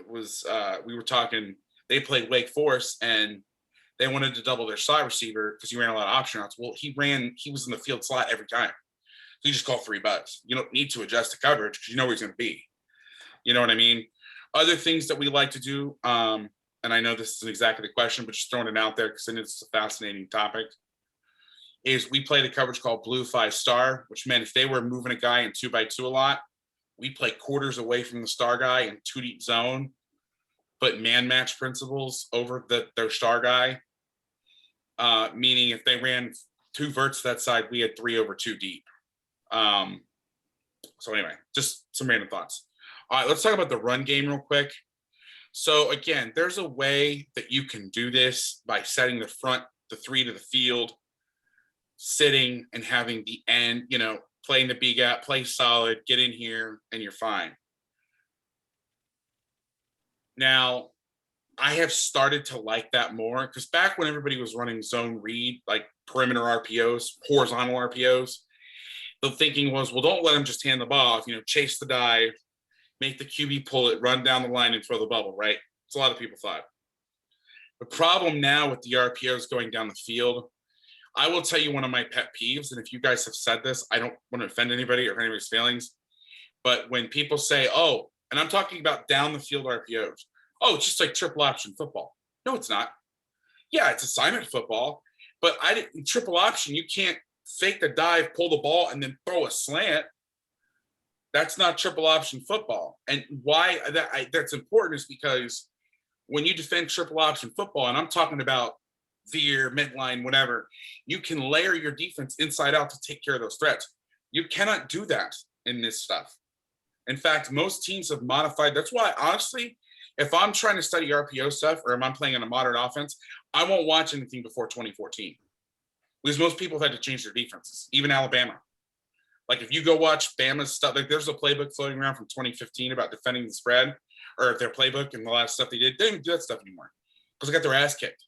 B: we were talking, they played Wake Forest and they wanted to double their slot receiver because he ran a lot of option routes. Well, he was in the field slot every time. So you just call 3 bucks. You don't need to adjust the coverage because you know where he's going to be. You know what I mean? Other things that we like to do, and I know this isn't exactly the question, but just throwing it out there because it's a fascinating topic, is we played a coverage called Blue 5-Star, which meant if they were moving a guy in 2x2 a lot, we play quarters away from the star guy in 2-deep zone, but man match principles over their star guy. Meaning if they ran 2 verts to that side, we had 3 over 2 deep. So anyway, just some random thoughts. All right, let's talk about the run game real quick. So again, there's a way that you can do this by setting the 3 to the field, sitting and having the end, playing the B gap, play solid, get in here, and you're fine. Now, I have started to like that more because back when everybody was running zone read, like perimeter RPOs, horizontal RPOs, the thinking was, well, don't let them just hand the ball off, chase the dive, make the QB pull it, run down the line and throw the bubble, right? That's a lot of people thought. The problem now with the RPOs going down the field, I will tell you one of my pet peeves, and if you guys have said this, I don't want to offend anybody or anybody's feelings, but when people say, oh, and I'm talking about down the field RPOs, oh, it's just like triple option football. No, it's not. Yeah, it's assignment football, but in triple option, you can't fake the dive, pull the ball, and then throw a slant. That's not triple option football. And why that's important is because when you defend triple option football, and I'm talking about veer, midline, whatever, you can layer your defense inside out to take care of those threats. You cannot do that in this stuff. In fact, most teams have modified. That's why, honestly, if I'm trying to study RPO stuff or if I'm playing in a modern offense, I won't watch anything before 2014 because most people have had to change their defenses, even Alabama. Like if you go watch Bama's stuff, like there's a playbook floating around from 2015 about defending the spread, or their playbook and the last stuff they did. They don't do that stuff anymore because they got their ass kicked.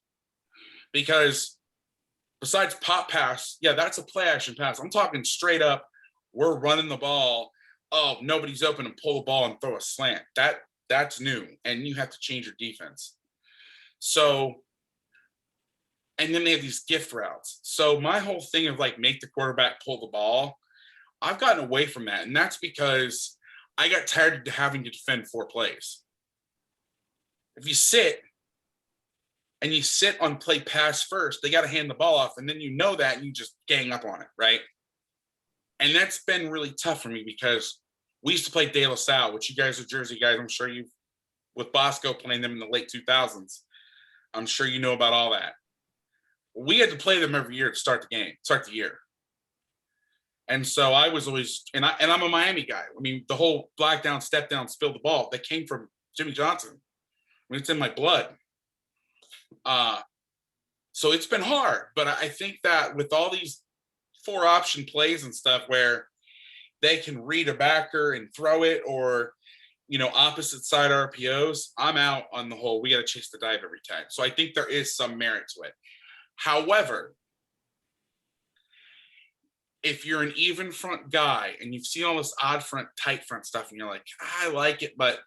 B: Because besides pop pass, yeah, that's a play action pass. I'm talking straight up, we're running the ball. Oh, nobody's open, and pull the ball and throw a slant. That's new, and you have to change your defense. So, and then they have these gift routes. So my whole thing of like make the quarterback pull the ball, I've gotten away from that, and that's because I got tired of having to defend 4 plays. If you sit and you sit on play pass first, they got to hand the ball off, and then you know that, and you just gang up on it, right? And that's been really tough for me because we used to play De La Salle, which you guys are Jersey guys. I'm sure you've, with Bosco playing them in the late 2000s, I'm sure you know about all that. We had to play them every year to start the year. And so I was always, and I'm a Miami guy. I mean, the whole black down, step down, spill the ball, that came from Jimmy Johnson. I mean, it's in my blood. So it's been hard, but I think that with all these 4 option plays and stuff where they can read a backer and throw it, or, you know, opposite side RPOs, I'm out on the whole, we got to chase the dive every time. So I think there is some merit to it. However, if you're an even front guy and you've seen all this odd front, tight front stuff, and you're like, I like it, but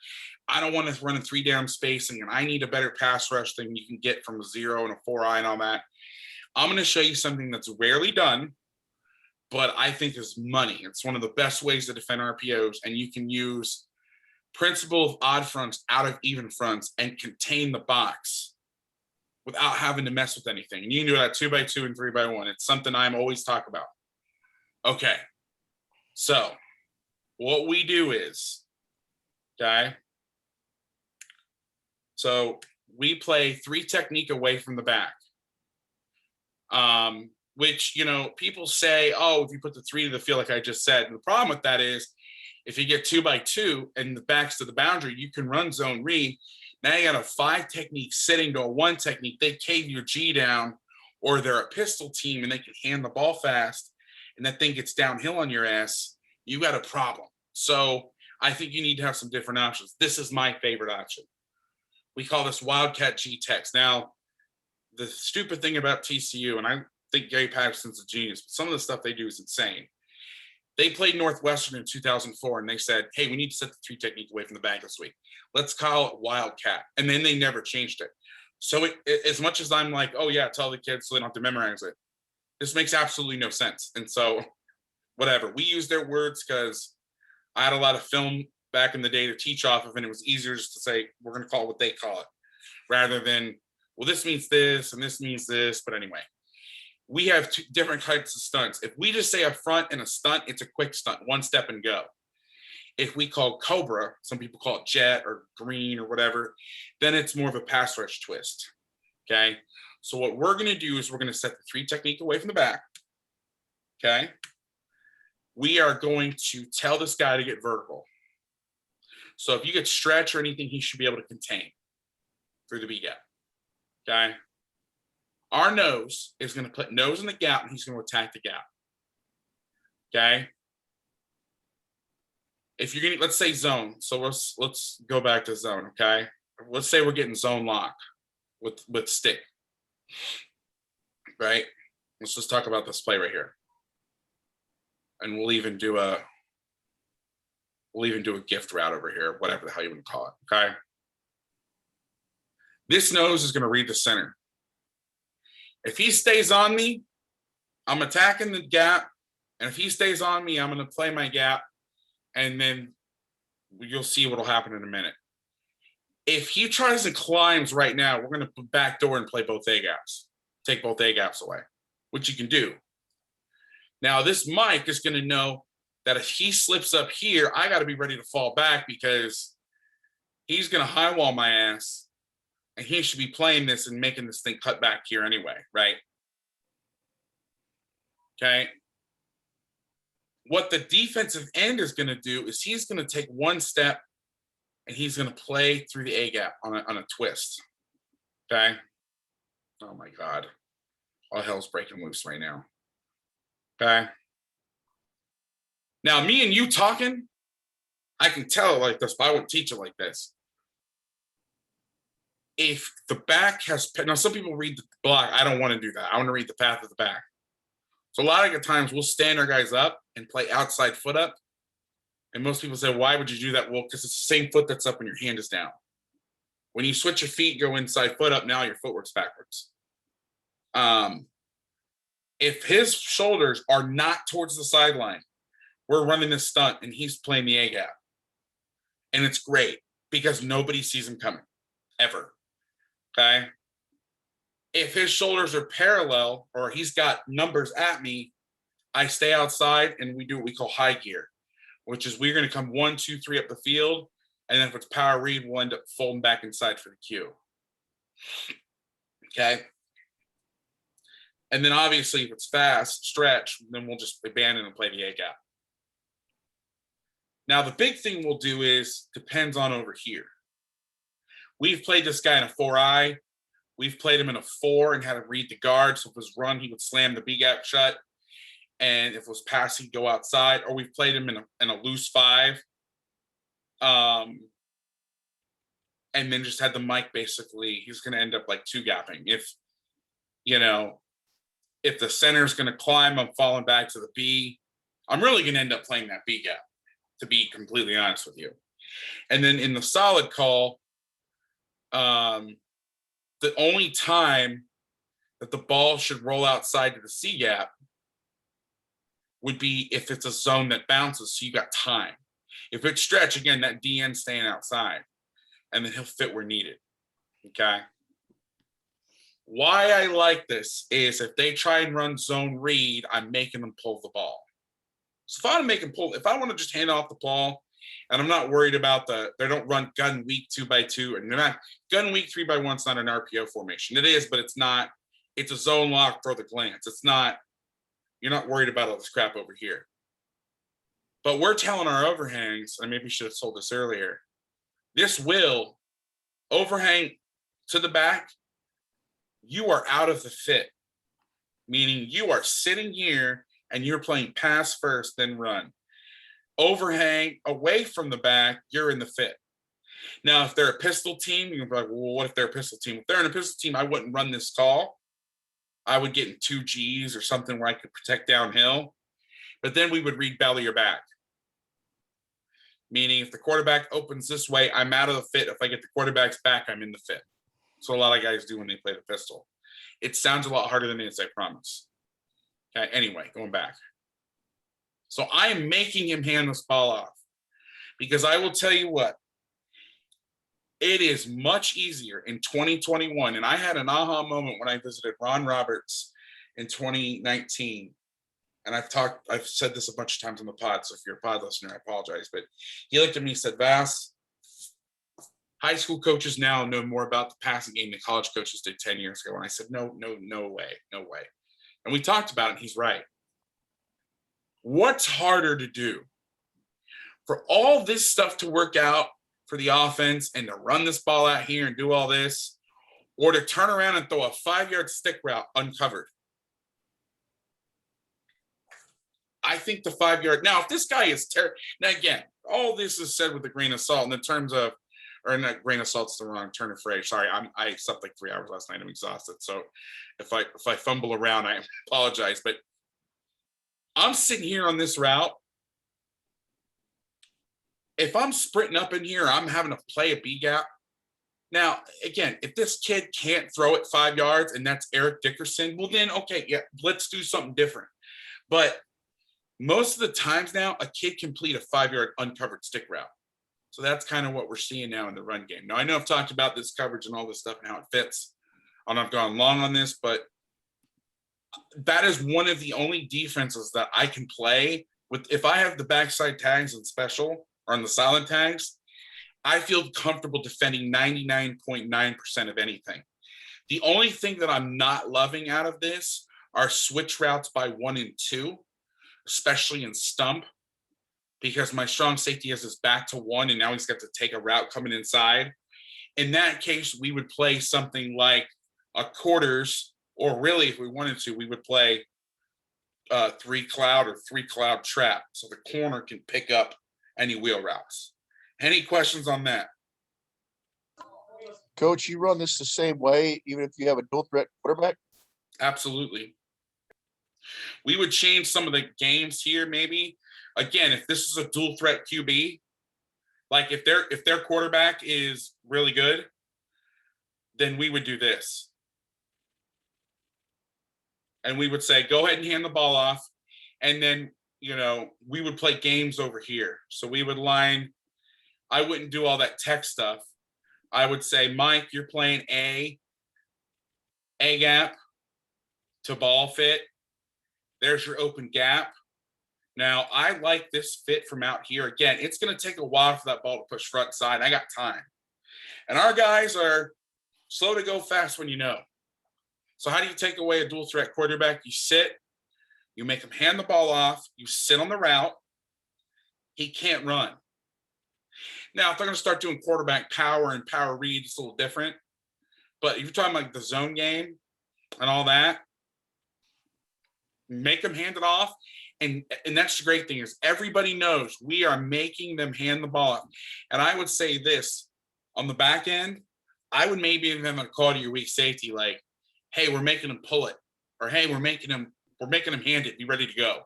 B: I don't want to run a 3-down spacing, and I need a better pass rush than you can get from a 0 and a 4-eye and all that, I'm going to show you something that's rarely done, but I think is money. It's one of the best ways to defend RPOs, and you can use principle of odd fronts out of even fronts and contain the box without having to mess with anything. And you can do it at 2x2 and 3x1. It's something I'm always talk about. Okay, so what we do is, okay, so we play 3 technique away from the back, which, you know, people say, oh, if you put the 3 to the field, like I just said, and the problem with that is if you get 2x2 and the back's to the boundary, you can run zone read. Now you got a 5 technique sitting to a 1 technique. They cave your G down, or they're a pistol team and they can hand the ball fast, and that thing gets downhill on your ass. You got a problem. So I think you need to have some different options. This is my favorite option. We call this Wildcat G-Tex. Now, the stupid thing about TCU, and I think Gary Patterson's a genius, but some of the stuff they do is insane. They played Northwestern in 2004, and they said, hey, we need to set the 3 technique away from the back this week. Let's call it Wildcat. And then they never changed it. So as much as I'm like, oh, yeah, tell the kids so they don't have to memorize it, this makes absolutely no sense. And so whatever. We use their words because I had a lot of film back in the day to teach off of, and it was easier just to say, we're going to call it what they call it, rather than, well, this means this and this means this. But anyway, we have 2 different types of stunts. If we just say a front and a stunt, it's a quick stunt, 1 step and go. If we call Cobra, some people call it jet or green or whatever, then it's more of a pass rush twist. Okay. So what we're going to do is we're going to set the 3 technique away from the back. Okay. We are going to tell this guy to get vertical. So if you get stretch or anything, he should be able to contain through the B gap. Okay. Our nose is going to put nose in the gap, and he's going to attack the gap. Okay. If you're going to, let's say zone. So let's go back to zone. Okay. Let's say we're getting zone lock with stick. Right. Let's just talk about this play right here. And we'll even do a gift route over here, whatever the hell you want to call it. Okay. This nose is going to read the center. If he stays on me, I'm attacking the gap. And if he stays on me, I'm going to play my gap. And then you'll see what will happen in a minute. If he tries and climbs right now, we're going to backdoor and play both A gaps, take both A gaps away, which you can do. Now, this Mike is going to know that if he slips up here, I got to be ready to fall back because he's going to high wall my ass, and he should be playing this and making this thing cut back here anyway, right? Okay. What the defensive end is going to do is he's going to take one step and he's going to play through the A gap on a twist. Okay. Oh my God. All hell's breaking loose right now. Okay. Now, me and you talking, I can tell it like this, but I wouldn't teach it like this. If the back has, now some people read the block. I don't want to do that. I want to read the path of the back. So a lot of the times we'll stand our guys up and play outside foot up. And most people say, why would you do that? Well, because it's the same foot that's up and your hand is down. When you switch your feet, go inside foot up, now your footwork's backwards. If his shoulders are not towards the sideline, we're running this stunt and he's playing the A gap. And it's great because nobody sees him coming, ever. Okay? If his shoulders are parallel or he's got numbers at me, I stay outside and we do what we call high gear, which is we're going to come 1, 2, 3 up the field. And then if it's power read, we'll end up folding back inside for the cue. Okay. And then obviously if it's fast, stretch, then we'll just abandon and play the A gap. Now the big thing we'll do is depends on over here. We've played this guy in a 4-eye. We've played him in a 4 and had to read the guard. So if it was run, he would slam the B gap shut. And if it was pass, he'd go outside. Or we've played him in a loose 5. And then just had the Mike basically, he's going to end up like 2-gapping. If, if the center is going to climb, I'm falling back to the B. I'm really going to end up playing that B gap, to be completely honest with you. And then in the solid call, the only time that the ball should roll outside to the C gap would be if it's a zone that bounces, so you got time. If it's stretch, again, that DN staying outside, and then he'll fit where needed, okay? Why I like this is if they try and run zone read, I'm making them pull the ball. So if I want to make them pull, if I want to just hand off the ball, and I'm not worried about they don't run gun weak 2x2, and they're not gun weak 3x1. It's not an RPO formation. It is, but it's not. It's a zone lock for the glance. It's not. You're not worried about all this crap over here. But we're telling our overhangs, I maybe should have told this earlier. This will overhang to the back. You are out of the fit, meaning you are sitting here and you're playing pass first, then run. Overhang away from the back, you're in the fit. Now, if they're a pistol team, you're like, well, what if they're a pistol team? If they're in a pistol team, I wouldn't run this call. I would get in 2 Gs or something where I could protect downhill. But then we would read belly or back. Meaning if the quarterback opens this way, I'm out of the fit. If I get the quarterback's back, I'm in the fit. So a lot of guys do when they play the pistol. It sounds a lot harder than it is, I promise. Okay, anyway, going back. So I am making him hand this ball off because I will tell you what, it is much easier in 2021. And I had an aha moment when I visited Ron Roberts in 2019. And I've said this a bunch of times on the pod. So if you're a pod listener, I apologize. But he looked at me and said, Vass, high school coaches now know more about the passing game than college coaches did 10 years ago. And I said, no way. And we talked about it. And he's right. What's harder to do? For all this stuff to work out for the offense and to run this ball out here and do all this, or to turn around and throw a 5-yard stick route uncovered? I think the 5-yard. Now, if this guy is terrible, now again, all this is said with a grain of salt in the terms of, or not grain of salt's the wrong turn of phrase. Sorry, I slept like 3 hours last night. I'm exhausted. So if I fumble around, I apologize. But I'm sitting here on this route. If I'm sprinting up in here, I'm having to play a B gap. Now, again, if this kid can't throw it 5 yards and that's Eric Dickerson, well then, okay, yeah, let's do something different. But most of the times now, a kid can complete a 5-yard uncovered stick route. So that's kind of what we're seeing now in the run game. Now, I know I've talked about this coverage and all this stuff and how it fits. I know I've gone long on this, but that is one of the only defenses that I can play with. If I have the backside tags and special or on the silent tags, I feel comfortable defending 99.9% of anything. The only thing that I'm not loving out of this are switch routes by 1 and 2, especially in stump, because my strong safety has his back to 1, and now he's got to take a route coming inside. In that case, we would play something like a quarters, or really, if we wanted to, we would play 3 cloud or 3 cloud trap, so the corner can pick up any wheel routes. Any questions on that?
C: Coach, you run this the same way, even if you have a dual threat quarterback?
B: Absolutely. We would change some of the games here, maybe. Again, if this is a dual threat QB, like if their quarterback is really good, then we would do this. And we would say, go ahead and hand the ball off. And then, we would play games over here. So we would line, I wouldn't do all that tech stuff. I would say, Mike, you're playing A gap to ball fit. There's your open gap. Now, I like this fit from out here. Again, it's going to take a while for that ball to push front side. I got time. And our guys are slow to go, fast when you know. So how do you take away a dual threat quarterback? You sit, you make him hand the ball off, you sit on the route. He can't run. Now, if they're going to start doing quarterback power and power read, it's a little different. But if you're talking like the zone game and all that, make them hand it off. And that's the great thing is everybody knows we are making them hand the ball off. And I would say this, on the back end, I would maybe even have a call to your weak safety like, hey, we're making them pull it. Or, hey, we're making them hand it, be ready to go.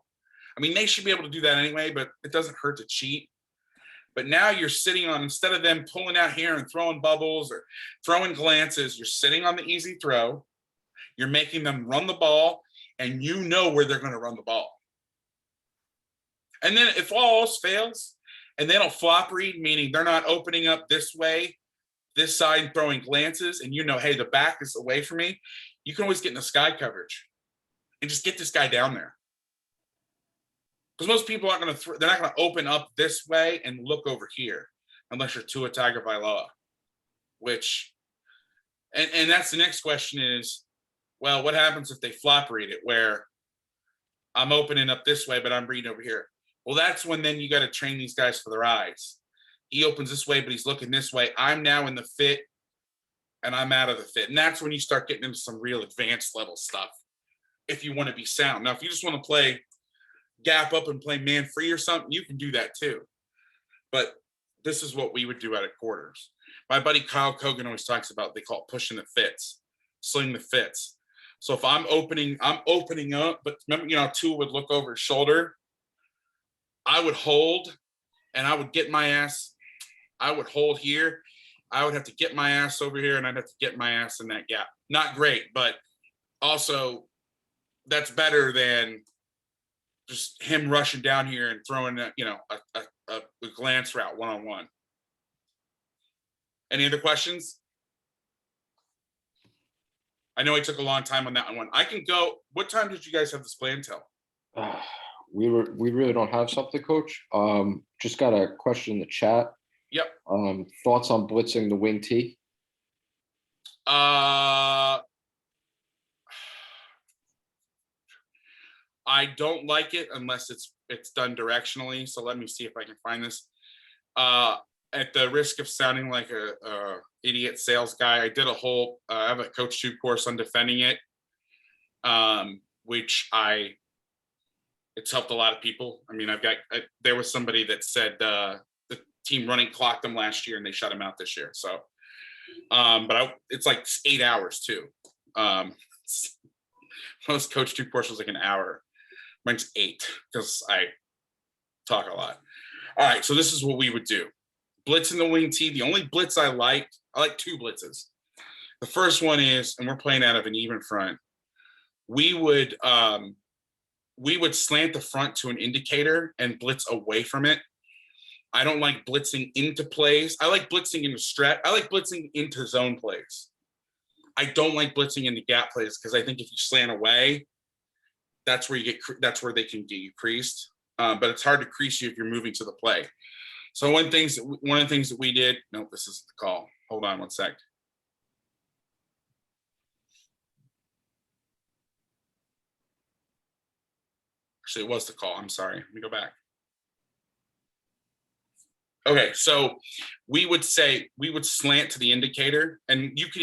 B: I mean, they should be able to do that anyway, but it doesn't hurt to cheat. But now you're sitting on, instead of them pulling out here and throwing bubbles or throwing glances, you're sitting on the easy throw. You're making them run the ball, and you know where they're going to run the ball. And then if all else fails, and they don't flop read, meaning they're not opening up this way, this side, throwing glances, and hey, the back is away from me, you can always get in the sky coverage and just get this guy down there. Because most people aren't going to, they're not going to open up this way and look over here unless you're Tua Tagovailoa, which, and that's the next question is, well, what happens if they flop read it where I'm opening up this way, but I'm reading over here? Well, that's when then you got to train these guys for their eyes. He opens this way, but he's looking this way. I'm now in the fit and I'm out of the fit. And that's when you start getting into some real advanced level stuff if you want to be sound. Now, if you just want to play gap up and play man free or something, you can do that too. But this is what we would do out at quarters. My buddy Kyle Kogan always talks about, they call it pushing the fits, sling the fits. So if I'm opening up, but remember, Tua would look over his shoulder. I would hold and I would get my ass. I would hold here. I would have to get my ass over here and I'd have to get my ass in that gap. Not great, but also that's better than just him rushing down here and throwing a glance route one-on-one. Any other questions? I know I took a long time on that one. I can go. What time did you guys have this play until?
A: We really don't have something, Coach. Just got a question in the chat.
B: Yep.
A: Thoughts on blitzing the wing T?
B: I don't like it unless it's done directionally. So let me see if I can find this. At the risk of sounding like a idiot sales guy, I did I have a Coach 2 course on defending it, which it's helped a lot of people. I mean, there was somebody that said the team running clocked them last year and they shut them out this year. So, it's like 8 hours too. Most Coach 2 course was like an hour. Mine's 8 because I talk a lot. All right, so this is what we would do. Blitz in the wing T. The only blitz I like 2 blitzes. The first one is, and we're playing out of an even front, we would slant the front to an indicator and blitz away from it. I don't like blitzing into plays. I like blitzing into stretch. I like blitzing into zone plays. I don't like blitzing into gap plays because I think if you slant away, that's where they can get you creased. But it's hard to crease you if you're moving to the play. So one of the things that we did. Nope, this is the call. Hold on one sec. Actually, it was the call. I'm sorry. Let me go back. Okay, so we would slant to the indicator, and you could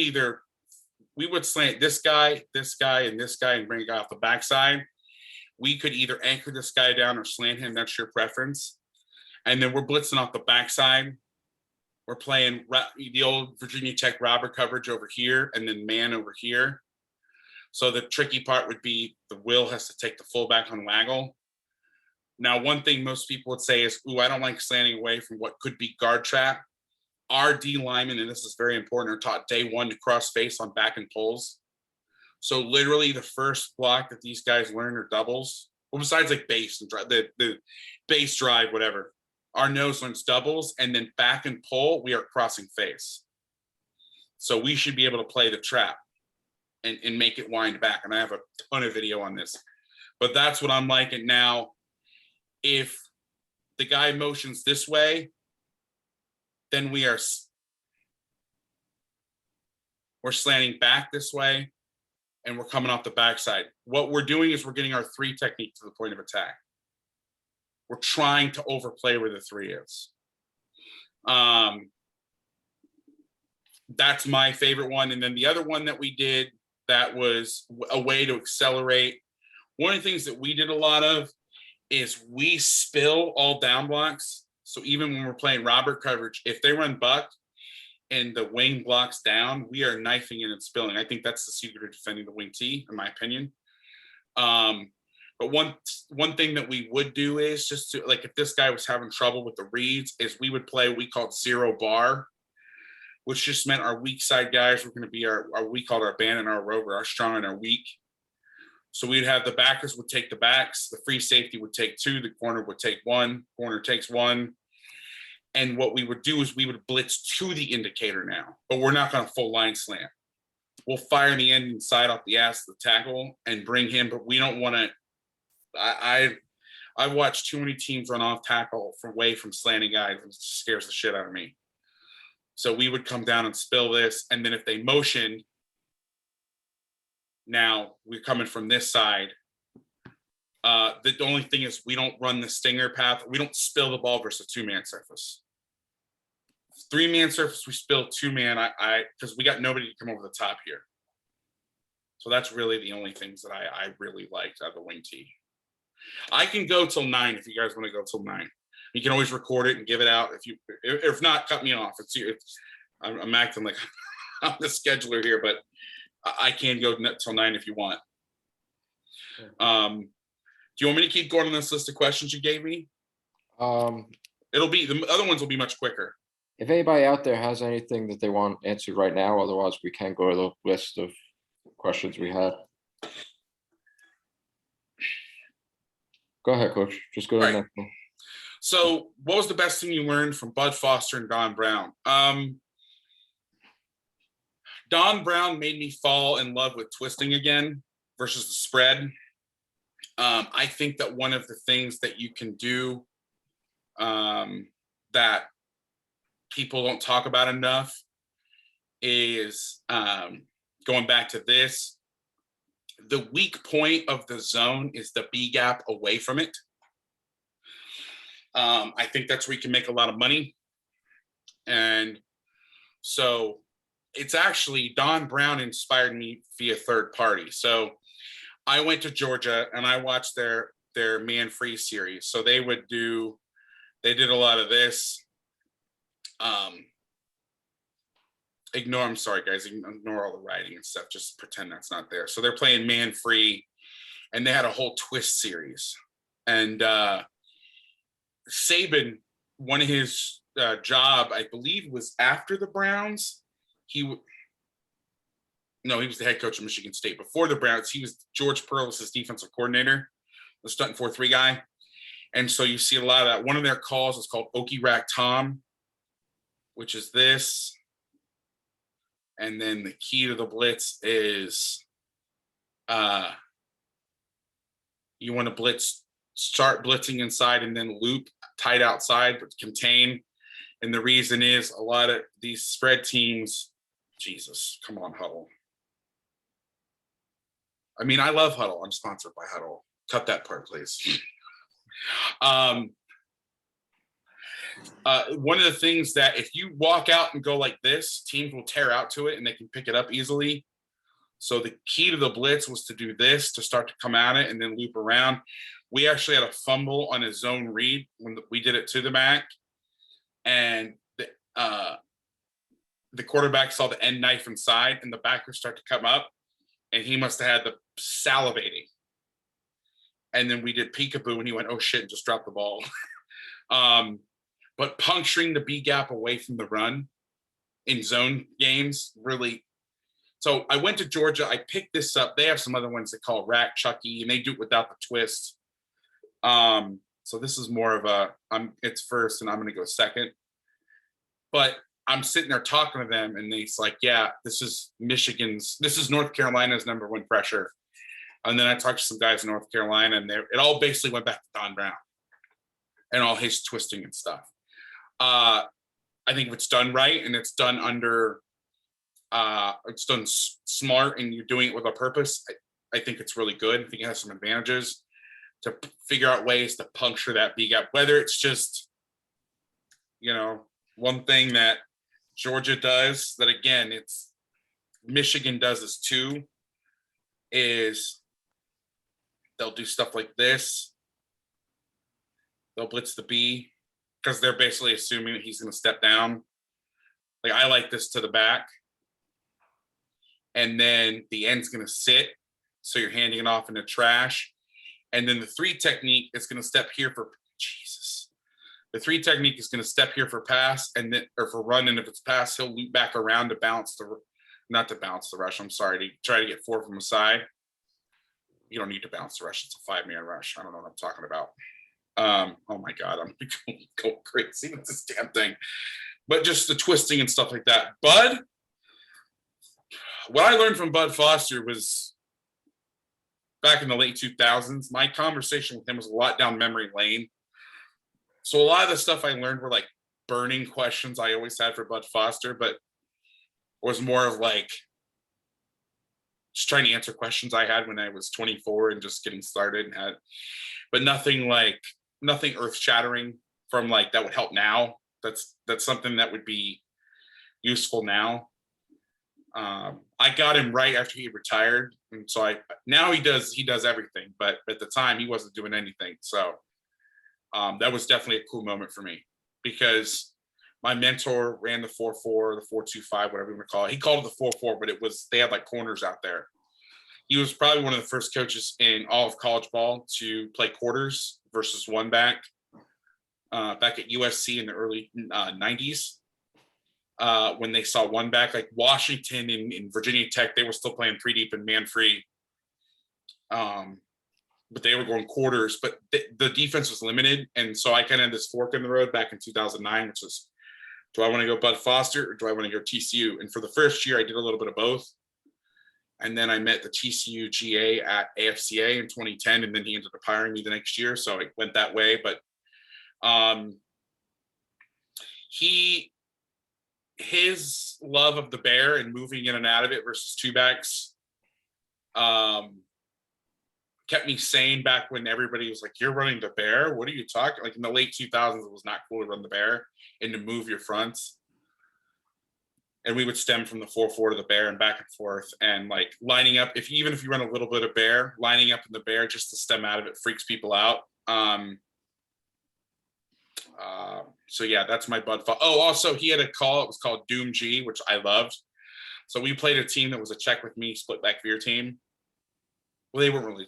B: we would slant this guy, and this guy, and bring it off the backside. We could either anchor this guy down or slant him. That's your preference. And then we're blitzing off the backside. We're playing the old Virginia Tech robber coverage over here, and then man over here. So the tricky part would be the will has to take the fullback on waggle. Now, one thing most people would say is, ooh, I don't like slanting away from what could be guard trap. Our D linemen, and this is very important, are taught day one to cross face on back and pulls. So literally the first block that these guys learn are doubles. Well, besides like base and drive, the base drive, whatever. Our nose learns doubles, and then back and pull, we are crossing face. So we should be able to play the trap and make it wind back. And I have a ton of video on this. But that's what I'm liking now. If the guy motions this way, then we're slanting back this way, and we're coming off the backside. What we're doing is we're getting our 3 technique to the point of attack. We're trying to overplay where the 3 is. That's my favorite one. And then the other one that we did that was a way to accelerate. One of the things that we did a lot of is we spill all down blocks. So even when we're playing Robert coverage, if they run buck and the wing blocks down, we are knifing in and spilling. I think that's the secret of defending the wing T, in my opinion. But one thing that we would do is just to, like, if this guy was having trouble with the reads, is we would play what we called 0 bar, which just meant our weak side guys were going to be we called our band and our rover, our strong and our weak. So we'd have the backers would take the backs, the free safety would take 2, the corner would take 1, corner takes 1. And what we would do is we would blitz to the indicator now, but we're not going to full line slant. We'll fire the end inside off the ass of the tackle and bring him, but we don't want to. I've watched too many teams run off tackle away from slanting guys, and it scares the shit out of me. So we would come down and spill this, and then if they motion, now we're coming from this side. The only thing is we don't run the stinger path. We don't spill the ball versus a 2-man surface. 3-man surface, we spill 2-man. Because we got nobody to come over the top here. So that's really the only things that I really liked out of the wing T. I can go till 9 if you guys want to go till 9. You can always record it and give it out. If not, cut me off. I'm acting like I'm the scheduler here, but I can go till 9 if you want. Do you want me to keep going on this list of questions you gave me? It'll be, the other ones will be much quicker.
A: If anybody out there has anything that they want answered right now, otherwise we can go to the list of questions we had. Go ahead, Coach. Just go to the next one.
B: So what was the best thing you learned from Bud Foster and Don Brown? Don Brown made me fall in love with twisting again versus the spread. I think that one of the things that you can do that people don't talk about enough is going back to this. The weak point of the zone is the B gap away from it. I think that's where you can make a lot of money. And so it's actually Don Brown inspired me via third party. So I went to Georgia and I watched their man free series. So they did a lot of this. I'm sorry guys, ignore all the writing and stuff, just pretend that's not there. So they're playing man free and they had a whole twist series. And Saban, one of his job, I believe, was after the Browns. He was the head coach of Michigan State. Before the Browns, he was George Pearl was his defensive coordinator, the stunt 4-3 guy. And so you see a lot of that. One of their calls is called Okie Rack Tom, which is this. And then the key to the blitz is you want to blitz, start blitzing inside and then loop tight outside, but contain. And the reason is a lot of these spread teams, Jesus, come on, Huddle. I mean, I love Huddle. I'm sponsored by Huddle. Cut that part, please. One of the things that if you walk out and go like this, teams will tear out to it and they can pick it up easily. So the key to the blitz was to do this, to start to come at it and then loop around. We actually had a fumble on a zone read when we did it to the back. And the quarterback saw the end knife inside and the backers start to come up. And he must have had the salivating. And then we did peekaboo and he went, oh shit, and just dropped the ball. But puncturing the B gap away from the run in zone games really. So I went to Georgia. I picked this up. They have some other ones they call Rack Chucky, and they do it without the twist. So this is more of a, it's first and I'm going to go second. But I'm sitting there talking to them and it's like, yeah, this is North Carolina's number one pressure. And then I talked to some guys in North Carolina and it all basically went back to Don Brown and all his twisting and stuff. I think if it's done right and it's done under, it's done smart and you're doing it with a purpose, I think it's really good. I think it has some advantages to figure out ways to puncture that B gap, whether it's just, one thing that Georgia does that, again, it's Michigan does this too, is they'll do stuff like this. They'll blitz the B because they're basically assuming that he's going to step down. Like I like this to the back. And then the end's going to sit. So you're handing it off in the trash. And then the 3 technique is going to step here for Jesus. The 3 technique is going to step here for pass and then, or for run. And if it's pass, he'll loop back around to bounce not to bounce the rush. I'm sorry, to try to get 4 from the side. You don't need to bounce the rush. It's a 5-man rush. I don't know what I'm talking about. Oh my God, I'm going crazy with this damn thing. But just the twisting and stuff like that. Bud, what I learned from Bud Foster was back in the late 2000s. My conversation with him was a lot down memory lane. So a lot of the stuff I learned were like burning questions I always had for Bud Foster, but was more of like just trying to answer questions I had when I was 24 and just getting started. But nothing earth shattering from like that would help now. That's something that would be useful now. I got him right after he retired, and so now he does everything. But at the time, he wasn't doing anything. So that was definitely a cool moment for me because my mentor ran the 4-4, the 4-2-5, whatever you want to call it. He called it the 4-4, but they had like corners out there. He was probably one of the first coaches in all of college ball to play quarters versus one back at USC in the early 90s. When they saw one back, like Washington and Virginia Tech, they were still playing 3 deep and man free. But they were going quarters, but the defense was limited. And so I kind of had this fork in the road back in 2009, which was, do I want to go Bud Foster or do I want to go TCU? And for the first year, I did a little bit of both. And then I met the TCU GA at AFCA in 2010, and then he ended up hiring me the next year. So it went that way. But his love of the bear and moving in and out of it versus 2 backs kept me sane back when everybody was like, you're running the bear? What are you talking? Like in the late 2000s, it was not cool to run the bear and to move your fronts. And we would stem from the 4-4 to the bear and back and forth and like lining up. Even if you run a little bit of bear, lining up in the bear just to stem out of it freaks people out. So yeah, that's my Bud. Oh, also he had a call. It was called Doom G, which I loved. So we played a team that was a check with me split back veer team. Well, they weren't really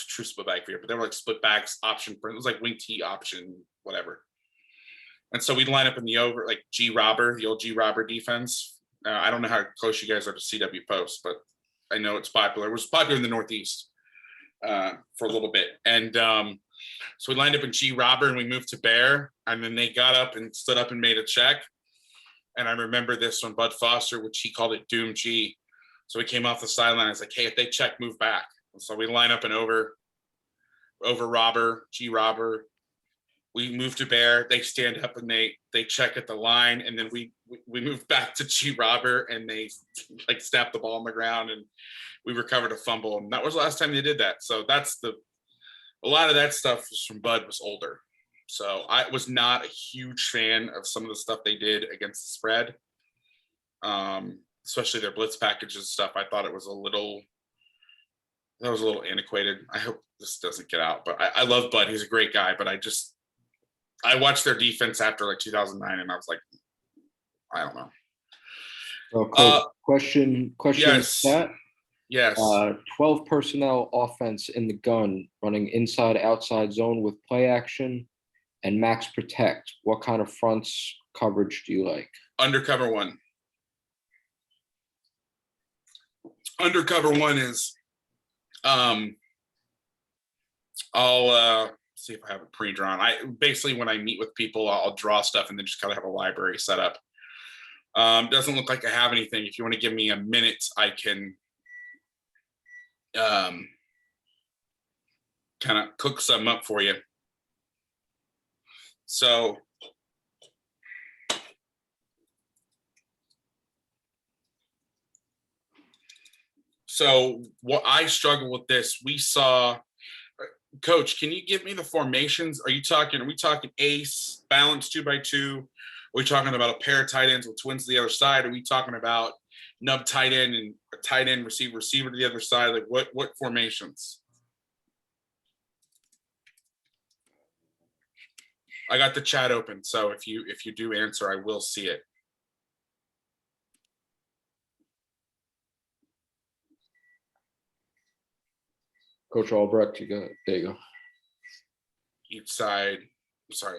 B: true split back veer, but they were like split backs option. It was like wing T option, whatever. And so we'd line up in the over, like G Robber, the old G Robber defense. I don't know how close you guys are to CW Post, but I know it's popular. It was popular in the Northeast for a little bit. And So we lined up in G Robber and we moved to Bear, and then they got up and stood up and made a check. And I remember this from Bud Foster, which he called it Doom G. So we came off the sideline. I was like, hey, if they check, move back. And so we line up and over Robber, G Robber. We move to Bear. They stand up and they check at the line, and then we moved back to G Robber, and they like snapped the ball on the ground, and we recovered a fumble. And that was the last time they did that. So a lot of that stuff was from Bud was older. So I was not a huge fan of some of the stuff they did against the spread, especially their blitz packages and stuff. I thought it was a little antiquated. I hope this doesn't get out, but I love Bud. He's a great guy, but I watched their defense after like 2009, and I was like, I don't know.
A: So, question.
B: Yes.
A: That
B: Yes.
A: 12 personnel offense in the gun, running inside outside zone with play action and max protect. What kind of fronts coverage do you like?
B: Undercover one. Undercover one is I'll see if I have it pre-drawn. Basically, when I meet with people, I'll draw stuff and then just kind of have a library set up. Doesn't look like I have anything. If you want to give me a minute, I can kind of cook some up for you. So what I struggle with this, we saw, Coach, can you give me the formations? Are we talking ace, balance 2x2? Are we talking about a pair of tight ends with twins to the other side? Are we talking about nub tight end and a tight end receiver to the other side? Like what formations? I got the chat open, so if you do answer, I will see it.
A: Coach Albrecht, there you go.
B: Each side, sorry,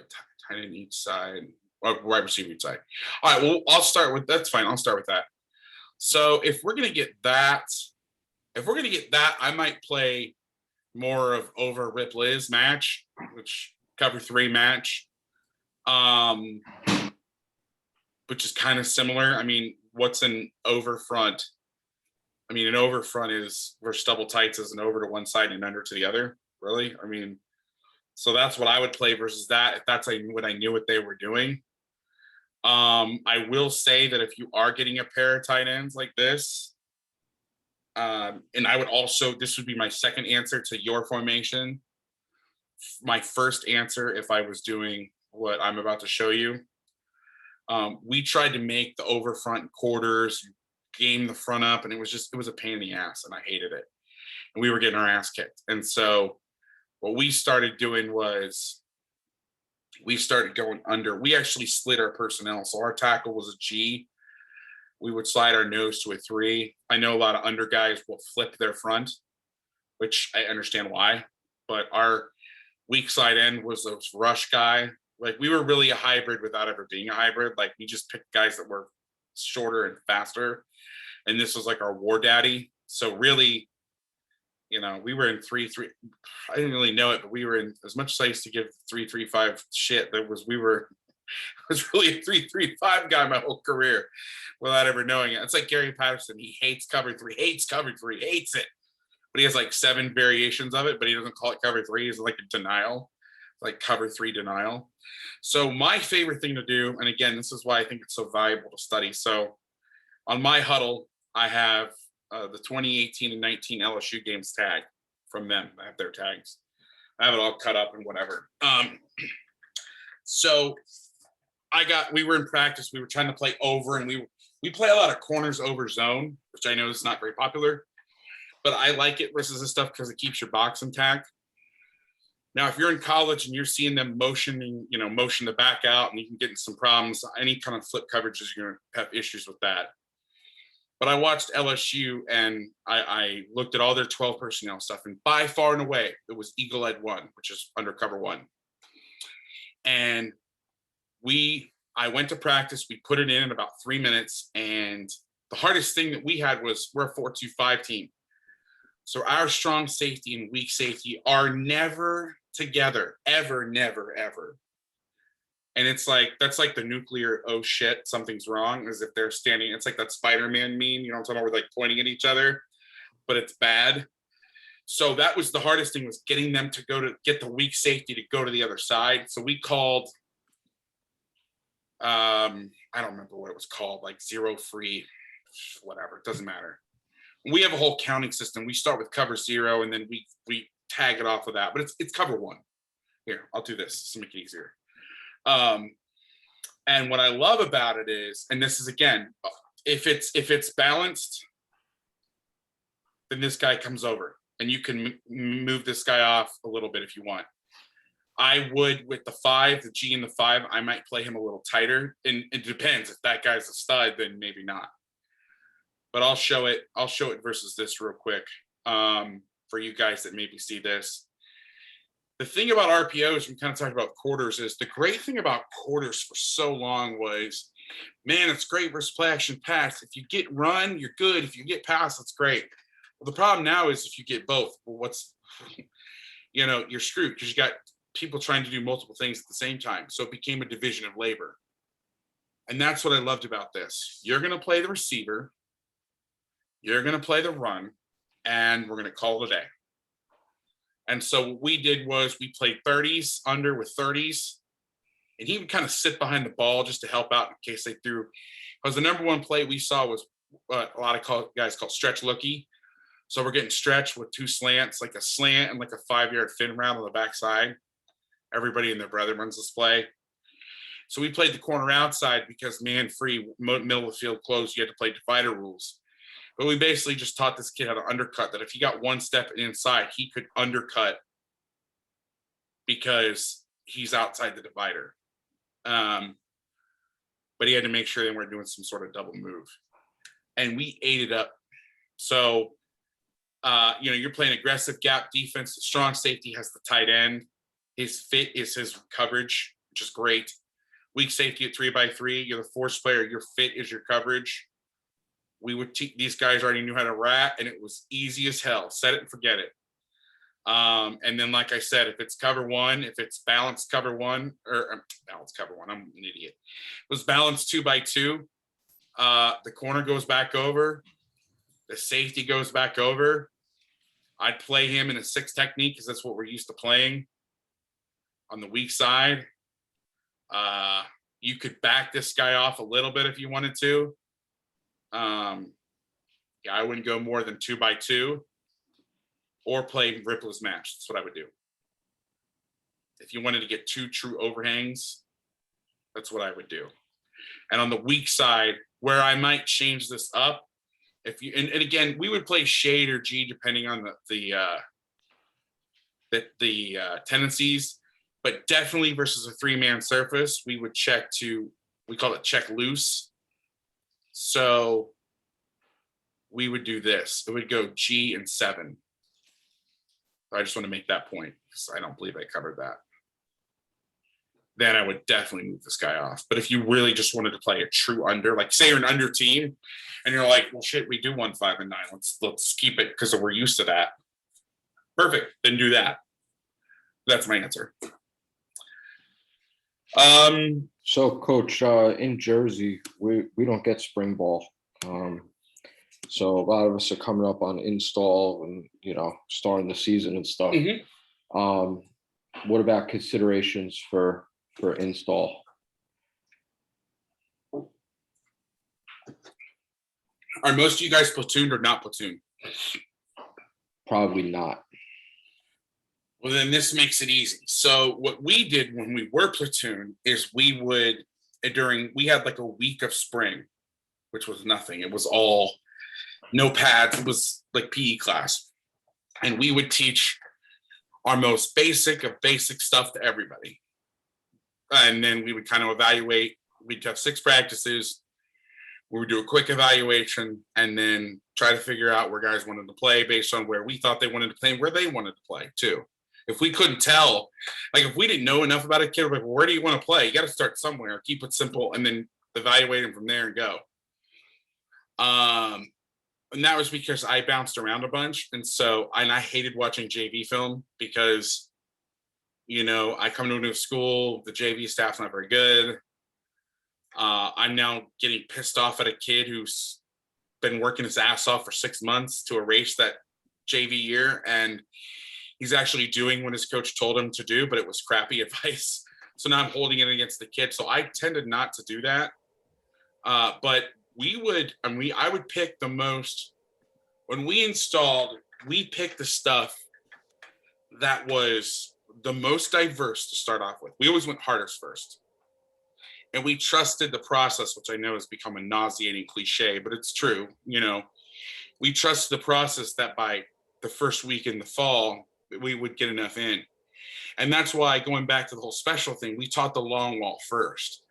B: tight end each side, wide receiver each side. All right, well, that's fine. I'll start with that. So if we're gonna get that, I might play more of over Rip Liz match, which cover 3 match, which is kind of similar. I mean, what's an over front? I mean, an over front is versus double tights is an over to one side and under to the other. Really? I mean, so that's what I would play versus that. If that's what I knew what they were doing. I will say that if you are getting a pair of tight ends like this, and I would also, this would be my second answer to your formation. My first answer, if I was doing what I'm about to show you, we tried to make the over front quarters, game the front up, and it was a pain in the ass, and I hated it. And we were getting our ass kicked. And so what we started doing was we started going under. We actually slid our personnel. So our tackle was a G. We would slide our nose to a 3. I know a lot of under guys will flip their front, which I understand why, but our weak side end was a rush guy. Like, we were really a hybrid without ever being a hybrid. Like, we just picked guys that were shorter and faster. And this was like our war daddy. So really, you know, we were in 3-3. I didn't really know it, but we were in, as much as I used to give 3-3-5 shit, I was really a 3-3-5 guy my whole career without ever knowing it. It's like Gary Patterson. He hates cover 3, hates it. But he has like 7 variations of it, but he doesn't call it cover 3. It's like a denial, like cover 3 denial. So my favorite thing to do, and again, this is why I think it's so valuable to study. So on my huddle, I have the 2018 and 19 LSU games tagged from them. I have their tags. I have it all cut up and whatever. So we were in practice. We were trying to play over, and we play a lot of corners over zone, which I know is not very popular, but I like it versus this stuff because it keeps your box intact. Now, if you're in college and you're seeing them motion the back out, and you can get in some problems, any kind of flip coverages, you're going to have issues with that. But I watched LSU, and I looked at all their 12 personnel stuff, and by far and away, it was Eagle Ed 1, which is undercover 1. And I went to practice. We put it in about 3 minutes, and the hardest thing that we had was we're a 4-2-5 team. So our strong safety and weak safety are never together, ever, never, ever. And it's like, that's like the nuclear, oh shit, something's wrong, as if they're standing, it's like that Spider-Man meme, you know what I'm talking about, we're like pointing at each other, but it's bad. So that was the hardest thing, was getting them to get the weak safety to go to the other side. So we called, I don't remember what it was called, like zero free, whatever, it doesn't matter. We have a whole counting system. We start with cover zero and then we tag it off of that, but it's cover one. Here, I'll do this to make it easier. And what I love about it is, and this is again, if it's balanced, then this guy comes over and you can move this guy off a little bit if you want. I would, with the 5, the G and the 5, I might play him a little tighter, and it depends. If that guy's a stud, then maybe not. But I'll show it versus this real quick, for you guys that maybe see this. The thing about RPOs, we kind of talked about quarters, is the great thing about quarters for so long was, man, it's great versus play action pass. If you get run, you're good. If you get pass, that's great. Well, the problem now is if you get both, well, you're screwed, because you got people trying to do multiple things at the same time. So it became a division of labor. And that's what I loved about this. You're going to play the receiver, you're going to play the run, and we're going to call it a day. And so what we did was we played 30s under with 30s, and he would kind of sit behind the ball just to help out in case they threw. Because the number one play we saw was a lot of guys call stretch looky. So we're getting stretched with 2 slants, like a slant and like a 5-yard fin route on the backside. Everybody and their brother runs this play. So we played the corner outside because man free, middle of the field closed, you had to play divider rules. But we basically just taught this kid how to undercut, that if he got one step inside, he could undercut because he's outside the divider. But he had to make sure they weren't doing some sort of double move. And we ate it up. So, you're playing aggressive gap defense. The strong safety has the tight end. His fit is his coverage, which is great. Weak safety at 3x3. You're the force player. Your fit is your coverage. We would these guys already knew how to rat, and it was easy as hell. Set it and forget it. And then, like I said, if it's cover one, if it's balanced cover one, or balanced cover one, I'm an idiot. It was balanced 2x2. The corner goes back over. The safety goes back over. I'd play him in a 6 technique because that's what we're used to playing. On the weak side, you could back this guy off a little bit if you wanted to. I wouldn't go more than 2x2 or play Rippler's match. That's what I would do. If you wanted to get 2 true overhangs, that's what I would do. And on the weak side, where I might change this up, and again, we would play shade or G depending on the tendencies, but definitely versus a 3-man surface, we would we call it check loose. So we would do this. It would go G and 7. I just want to make that point because I don't believe I covered that. Then I would definitely move this guy off. But if you really just wanted to play a true under, like say you're an under team and you're like, well, shit, we do 1, 5, and 9. Let's keep it because we're used to that. Perfect. Then do that. That's my answer.
A: So, Coach, in Jersey, we don't get spring ball. So a lot of us are coming up on install and, starting the season and stuff.
B: Mm-hmm.
A: What about considerations for install?
B: Are most of you guys platooned or not platooned?
A: Probably not.
B: Well, then this makes it easy. So what we did when we were platoon is we had like a week of spring, which was nothing. It was all no pads. It was like PE class. And we would teach our most basic of basic stuff to everybody. And then we would kind of evaluate. We'd have 6 practices. We would do a quick evaluation and then try to figure out where guys wanted to play based on where we thought they wanted to play and where they wanted to play too. If we couldn't tell, like if we didn't know enough about a kid, we're like, well, where do you want to play? You got to start somewhere, keep it simple, and then evaluate him from there and go. And that was because I bounced around a bunch. And I hated watching JV film because You know, I come to a new school, the JV staff's not very good. I'm now getting pissed off at a kid who's been working his ass off for 6 months to erase that JV year, and he's actually doing what his coach told him to do, but it was crappy advice. So now I'm holding it against the kid. So I tended not to do that. But I would pick the most, when we installed, we picked the stuff that was the most diverse to start off with. We always went hardest first. And we trusted the process, which I know has become a nauseating cliche, but it's true. You know, we trusted the process that by the first week in the fall, we would get enough in. And that's why, going back to the whole special thing, we taught the long wall first,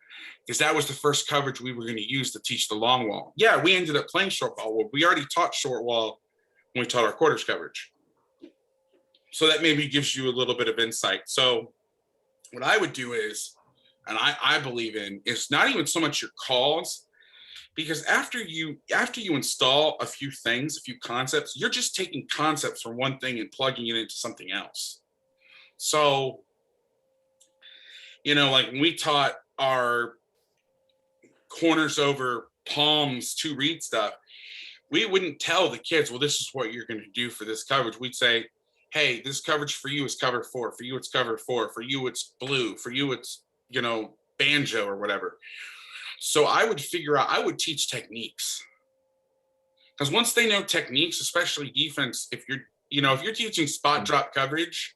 B: because that was the first coverage we were going to use to teach the long wall. Yeah, we ended up playing short wall. Well, we already taught short wall when we taught our quarters coverage. So that maybe gives you a little bit of insight. So what I would do is, and I believe in, is not even so much your calls, because after you install a few things, a few concepts, you're just taking concepts from one thing and plugging it into something else. So, you know, like when we taught our corners over palms to read stuff, we wouldn't tell the kids, well, this is what you're going to do for this coverage. We'd say, hey, this coverage for you is cover 4, for you it's cover 4, for you it's blue, for you it's, you know, banjo or whatever. So I would teach techniques. Because once they know techniques, especially defense, if you're teaching spot drop coverage,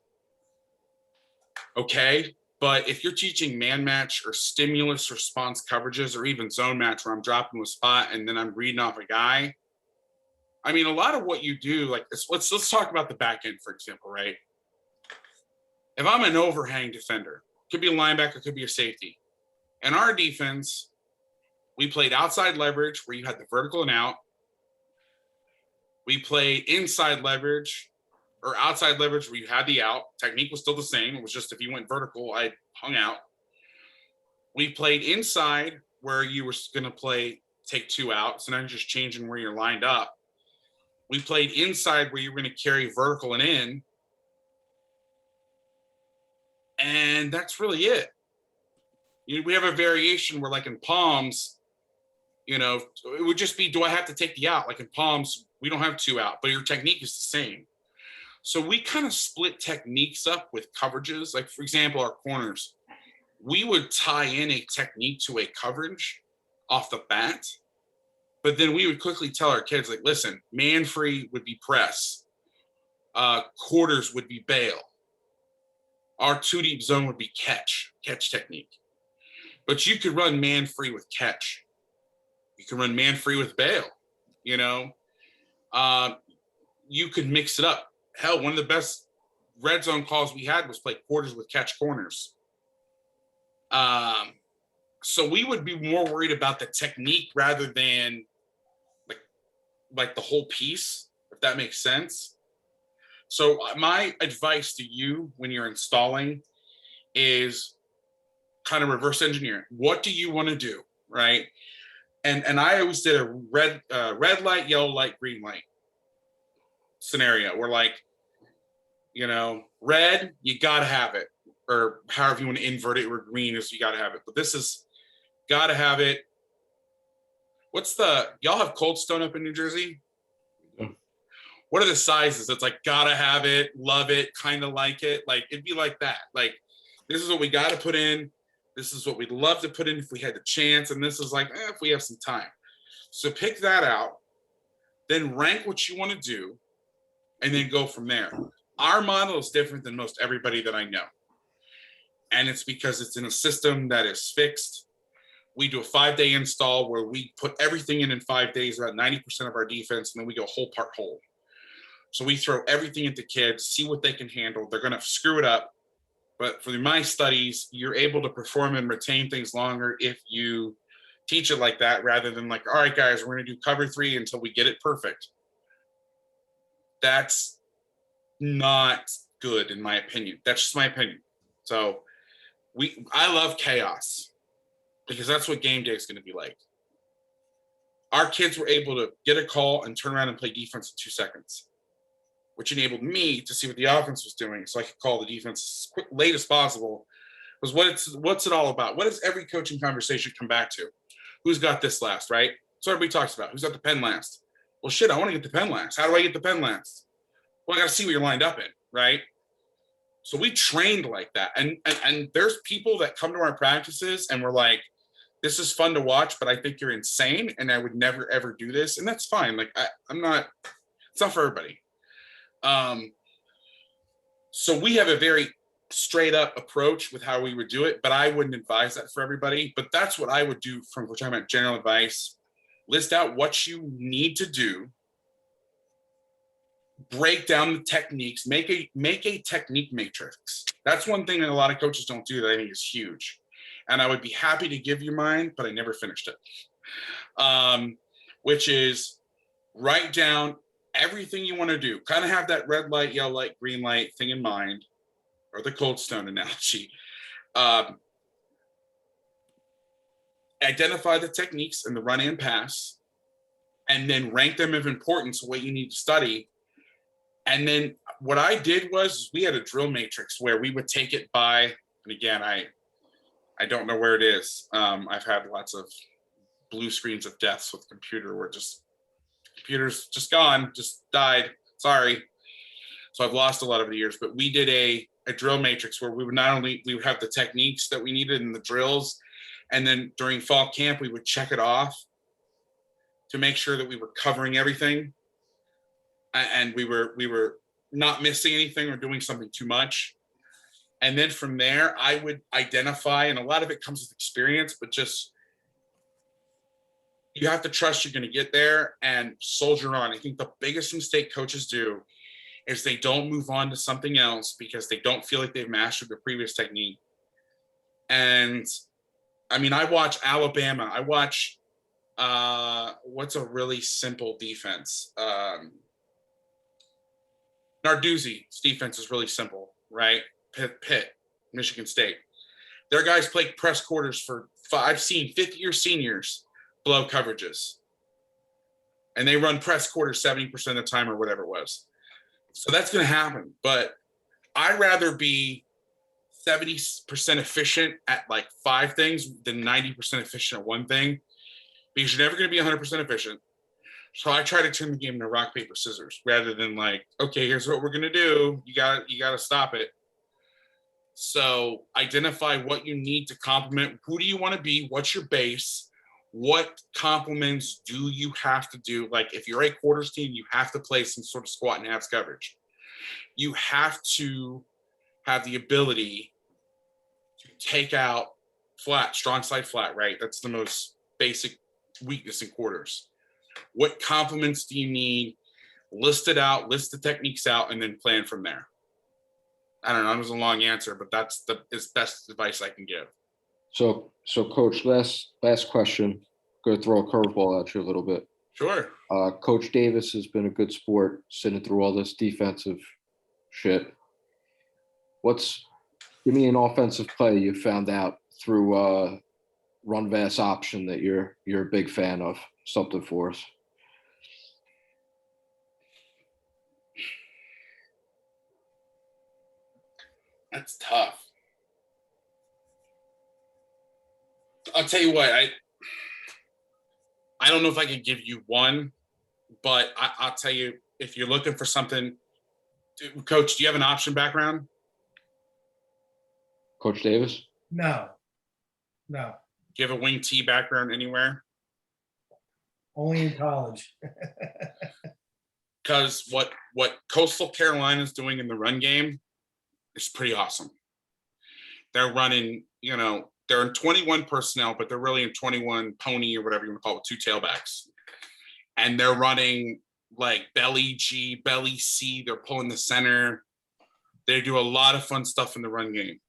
B: okay. But if you're teaching man match or stimulus response coverages, or even zone match where I'm dropping a spot and then I'm reading off a guy, I mean, a lot of what you do, like let's talk about the back end, for example, right? If I'm an overhang defender, could be a linebacker, could be a safety. In our defense, we played outside leverage where you had the vertical and out. We played inside leverage or outside leverage where you had the out. Technique was still the same. It was just if you went vertical, I hung out. We played inside where you were going to take 2 out. So now you're just changing where you're lined up. We played inside where you were going to carry vertical and in. And that's really it. We have a variation where, like in palms, you know, it would just be, do I have to take the out? Like in palms, we don't have 2 out, but your technique is the same. So we kind of split techniques up with coverages. Like, for example, our corners, we would tie in a technique to a coverage off the bat, but then we would quickly tell our kids, like, listen, man free would be press. Quarters would be bail. Our 2 deep zone would be catch technique. But you could run man free with catch. You can run man free with bail, you know. You could mix it up. Hell, one of the best red zone calls we had was play quarters with catch corners. So we would be more worried about the technique rather than like the whole piece, if that makes sense. So my advice to you when you're installing is kind of reverse engineering. What do you want to do, right? And I always did a red light, yellow light, green light scenario where, like, you know, red, you got to have it, or however you want to invert it, or green is you got to have it. But this is got to have it. Y'all have Cold Stone up in New Jersey?
A: Yeah.
B: What are the sizes? It's like, gotta have it, love it, kind of like it. Like, it'd be like that. Like, this is what we got to put in. This is what we'd love to put in if we had the chance. And this is like, if we have some time. So pick that out, then rank what you want to do, and then go from there. Our model is different than most everybody that I know. And it's because it's in a system that is fixed. We do a 5-day install where we put everything in 5 days, about 90% of our defense, and then we go whole part whole. So we throw everything into kids, see what they can handle. They're going to screw it up. But for my studies, you're able to perform and retain things longer if you teach it like that, rather than like, all right, guys, we're going to do cover 3 until we get it perfect. That's not good, in my opinion. That's just my opinion. So I love chaos, because that's what game day is going to be like. Our kids were able to get a call and turn around and play defense in 2 seconds. which enabled me to see what the offense was doing, so I could call the defense as late as possible. Was what's it all about? What does every coaching conversation come back to? Who's got this last, right? So everybody talks about who's got the pen last. Well, shit, I want to get the pen last. How do I get the pen last? Well, I got to see what you're lined up in, right? So we trained like that, and there's people that come to our practices and we're like, this is fun to watch, but I think you're insane, and I would never ever do this, and that's fine. Like I'm not. It's not for everybody. So we have a very straight up approach with how we would do it, but I wouldn't advise that for everybody. But that's what I would do. From which I'm at general advice. List out what you need to do. Break down the techniques. Make a technique matrix. That's one thing that a lot of coaches don't do that I think is huge. And I would be happy to give you mine, but I never finished it. Which is write down everything you want to do. Kind of have that red light, yellow light, green light thing in mind, or the Cold Stone analogy. Identify the techniques in the run and pass, and then rank them of importance, what you need to study. And then what I did was we had a drill matrix where we would take it by, and again, I don't know where it is. I've had lots of blue screens of deaths with computer where computer's just gone, just died. Sorry. So I've lost a lot over the years, but we did a drill matrix where we would have the techniques that we needed in the drills. And then during fall camp, we would check it off to make sure that we were covering everything. And we were not missing anything or doing something too much. And then from there, I would identify, and a lot of it comes with experience, but just, you have to trust you're going to get there and soldier on. I think the biggest mistake coaches do is they don't move on to something else because they don't feel like they've mastered the previous technique. And I mean, I watch Alabama. I watch, what's a really simple defense? Narduzzi's defense is really simple, right? Pitt, Michigan State. Their guys play press quarters for I've seen fifth-year seniors blow coverages. And they run press quarters 70% of the time or whatever it was. So that's going to happen. But I'd rather be 70% efficient at like 5 things than 90% efficient at one thing, because you're never going to be 100% efficient. So I try to turn the game into rock, paper, scissors rather than like, okay, here's what we're going to do. You got to stop it. So identify what you need to complement. Who do you want to be? What's your base? What compliments do you have to do? Like if you're a quarters team, you have to play some sort of squat and halves coverage. You have to have the ability to take out flat, strong side flat, right? That's the most basic weakness in quarters. What compliments do you need? List it out, list the techniques out, and then plan from there. I don't know, that was a long answer, but that's the best advice I can give.
A: So Coach, last question. Going to throw a curveball at you a little bit.
B: Sure.
A: Coach Davis has been a good sport, sitting through all this defensive shit. Give me an offensive play you found out through run Vass option that you're a big fan of. Something for us.
B: That's tough. I'll tell you what, I don't know if I could give you one, but I'll tell you, if you're looking for something, Coach, do you have an option background?
A: Coach Davis?
D: No.
B: Do you have a wing T background anywhere?
D: Only in college.
B: Because what Coastal Carolina is doing in the run game is pretty awesome. They're running, they're in 21 personnel, but they're really in 21 pony or whatever you want to call it, 2 tailbacks. And they're running like belly G, belly C. They're pulling the center. They do a lot of fun stuff in the run game.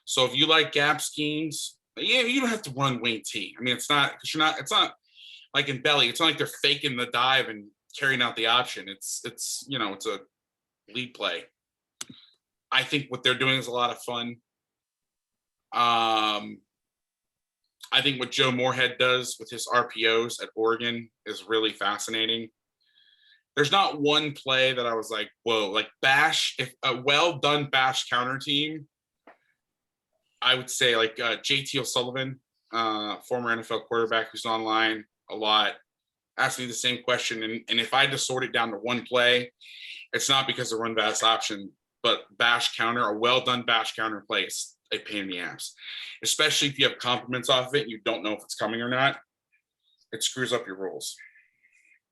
B: So if you like gap schemes, yeah, you don't have to run wing T. I mean, it's not like in belly. It's not like they're faking the dive and carrying out the option. It's a lead play. I think what they're doing is a lot of fun. I think what Joe Moorhead does with his RPOs at Oregon is really fascinating. there's not one play that I was like, whoa, like bash, if a well done bash counter team, I would say like JT O'Sullivan, former NFL quarterback who's online a lot, asked me the same question. And if I had to sort it down to one play, it's not because of run bash option, but bash counter, a well done bash counter play is a pain in the ass, especially if you have compliments off of it and you don't know if it's coming or not. It screws up your rules.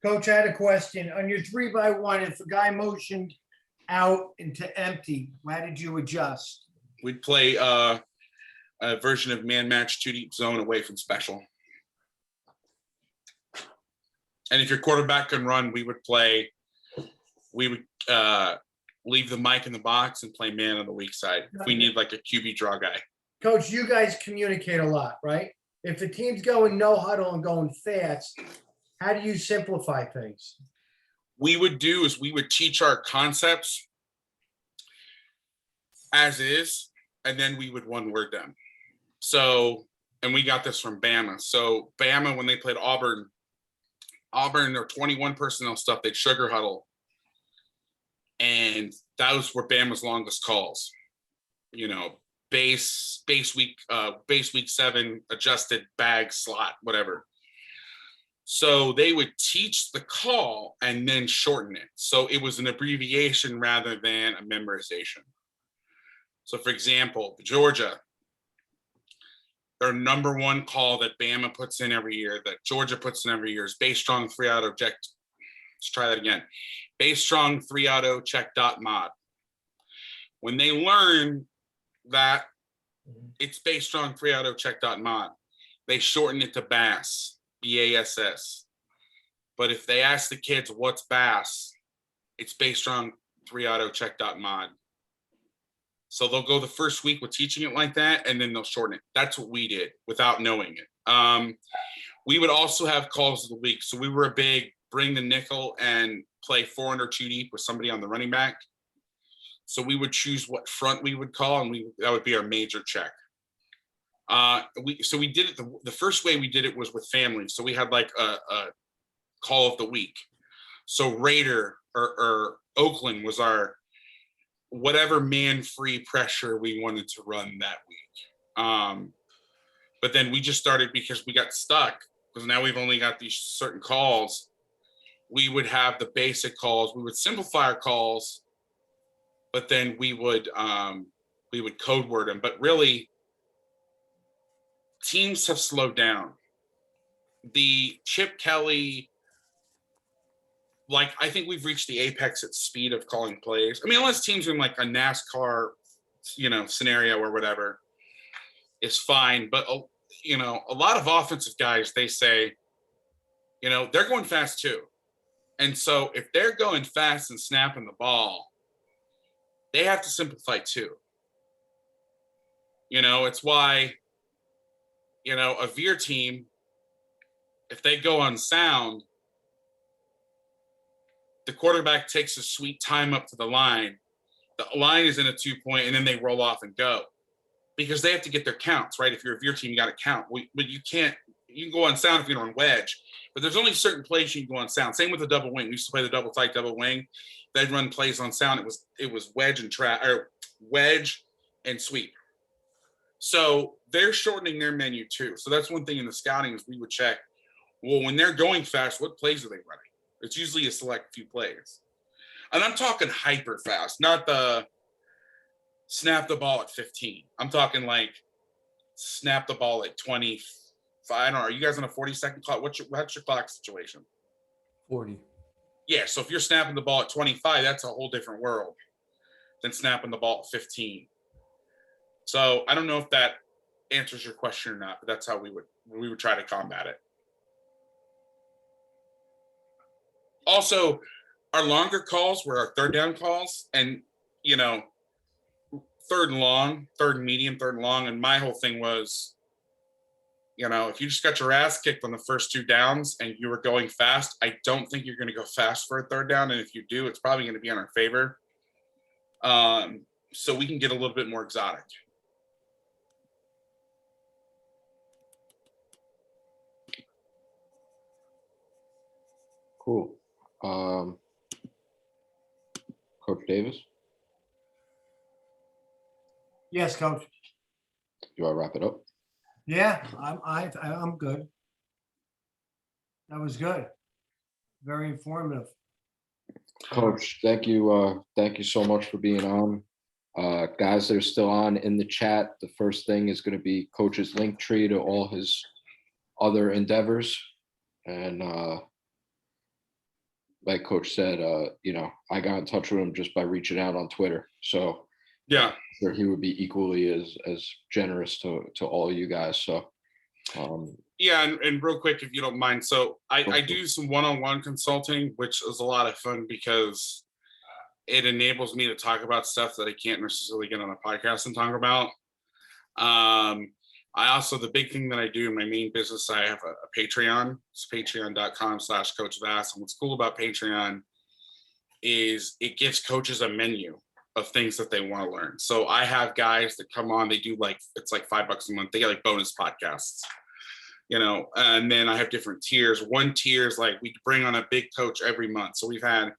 D: Coach, I had a question. On your 3x1, if a guy motioned out into empty, how did you adjust?
B: We'd play a version of man match 2 deep zone away from special. And if your quarterback can run, we would leave the mic in the box and play man on the weak side. If we need like a QB draw guy.
D: Coach, you guys communicate a lot, right? If the team's going no huddle and going fast, how do you simplify things?
B: We would teach our concepts as is, and then we would one word them. So, and we got this from Bama. So Bama, when they played Auburn, their 21 personnel stuff, they'd sugar huddle. And those were Bama's longest calls. You know, base week 7, adjusted bag slot, whatever. So they would teach the call and then shorten it. So it was an abbreviation rather than a memorization. So for example, Georgia, their number one call that Bama puts in every year, that Georgia puts in every year, is base strong 3-auto check. Let's try that again. Base strong 3-auto check dot mod. When they learn that it's base strong 3-auto check dot mod, they shorten it to BASS. BASS. But if they ask the kids what's BASS, it's base strong 3-auto check dot mod. So they'll go the first week with teaching it like that, and then they'll shorten it. That's what we did without knowing it. We would also have calls of the week. So we were a big bring the nickel and play 4 under 2 deep with somebody on the running back. So we would choose what front we would call, and that would be our major check. We did it the first way we did it was with families. So we had like a call of the week. So Raider or Oakland was our whatever man-free pressure we wanted to run that week. But then we just started, because we got stuck, because now we've only got these certain calls. We would have the basic calls. We would simplify our calls, but then we would code word them. But really, teams have slowed down. The Chip Kelly, like, I think we've reached the apex at speed of calling plays. I mean, unless teams are in like a NASCAR, scenario or whatever, is fine. But, a lot of offensive guys, they say, they're going fast too. And so if they're going fast and snapping the ball, they have to simplify too. It's why, a veer team, if they go on sound, the quarterback takes a sweet time up to the line. The line is in a 2-point, and then they roll off and go, because they have to get their counts, right? If you're a veer team, you got to count. But you can go on sound if you're on wedge, but there's only certain plays you can go on sound. Same with the double wing. We used to play the double tight double wing. They'd run plays on sound. It was wedge and sweep. So they're shortening their menu too. So that's one thing in the scouting is we would check, well, when they're going fast, what plays are they running? It's usually a select few plays. And I'm talking hyper fast, not the snap the ball at 15. I'm talking like snap the ball at 20. I don't know. Are you guys on a 40-second clock? What's your clock situation?
E: 40.
B: Yeah. So if you're snapping the ball at 25, that's a whole different world than snapping the ball at 15. So I don't know if that answers your question or not, but that's how we would try to combat it. Also, our longer calls were our third down calls, and third and long, third and medium, third and long. And my whole thing was, if you just got your ass kicked on the first 2 downs and you were going fast, I don't think you're going to go fast for a third down. And if you do, it's probably going to be in our favor. So we can get a little bit more exotic.
A: Cool. Coach Davis,
D: Yes, Coach.
A: do I wrap it up?
D: Yeah, I'm good. That was good. Very informative.
A: Coach, thank you so much for being on. Guys that are still on in the chat, the first thing is going to be Coach's link tree to all his other endeavors. And like Coach said, I got in touch with him just by reaching out on Twitter. So
B: Yeah.
A: sure he would be equally as generous to all you guys. So
B: Yeah, and real quick, if you don't mind. So I do some one-on-one consulting, which is a lot of fun because it enables me to talk about stuff that I can't necessarily get on a podcast and talk about. I also, the big thing that I do in my main business, I have a Patreon. It's patreon.com/Coach Vass. And what's cool about Patreon is it gives coaches a menu of things that they want to learn. So I have guys that come on, they do it's like $5 a month. They get like bonus podcasts. And then I have different tiers. One tier is like we bring on a big coach every month. So we've had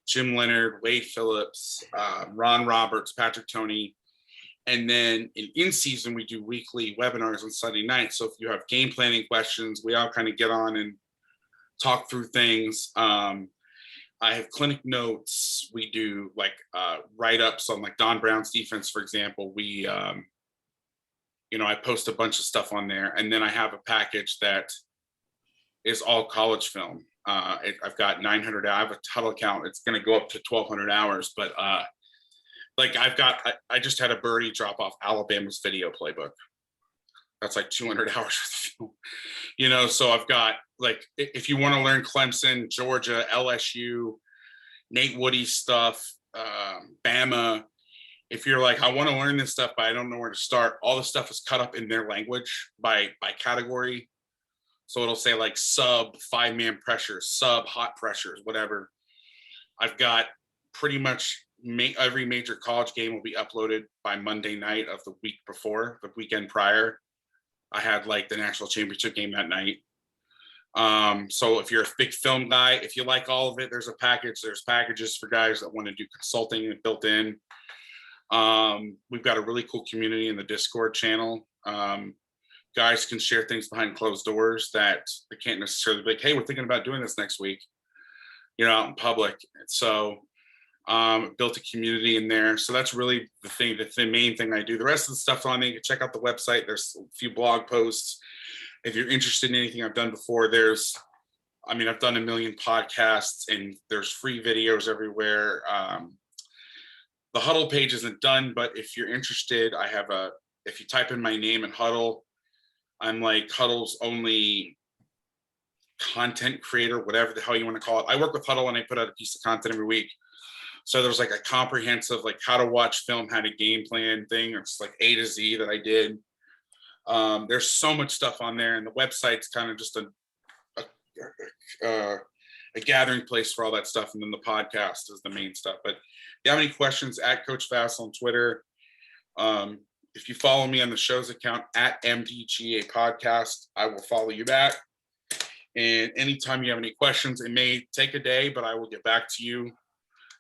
B: Jim Leonard, Wade Phillips, Ron Roberts, Patrick Toney. And then in season, we do weekly webinars on Sunday night. So if you have game planning questions, we all kind of get on and talk through things. I have clinic notes. We do write-ups on like Don Brown's defense, for example. We I post a bunch of stuff on there, and then I have a package that is all college film. I've got 900. I have a Tuttle account. It's going to go up to 1,200 hours, but I just had a birdie drop off Alabama's video playbook. That's like 200 hours worth of film. So I've got if you want to learn Clemson, Georgia, LSU, Nate Woody stuff, Bama. If you're like, I want to learn this stuff, but I don't know where to start, all the stuff is cut up in their language by category. So it'll say like sub 5-man pressures, sub hot pressures, whatever. I've got pretty much every major college game will be uploaded by Monday night of the week before, the weekend prior. I had like the national championship game that night. So if you're a big film guy, if you like all of it, there's packages for guys that want to do consulting and built in. We've got a really cool community in the Discord channel. Guys can share things behind closed doors that they can't necessarily be like, hey, we're thinking about doing this next week, out in public. So built a community in there. So that's really the main thing I do. The rest of the stuff's on there. You can check out the website. There's a few blog posts. If you're interested in anything I've done before, I've done a million podcasts and there's free videos everywhere. The Huddle page isn't done, but if you're interested, if you type in my name in Huddle, I'm like Huddle's only content creator, whatever the hell you want to call it. I work with Huddle and I put out a piece of content every week. So there's like a comprehensive, how to watch film, how to game plan thing. It's like A to Z that I did. There's so much stuff on there, and the website's kind of just a gathering place for all that stuff. And then the podcast is the main stuff. But if you have any questions, at Coach Vass on Twitter. If you follow me on the show's account at MDGA Podcast, I will follow you back. And anytime you have any questions, it may take a day, but I will get back to you.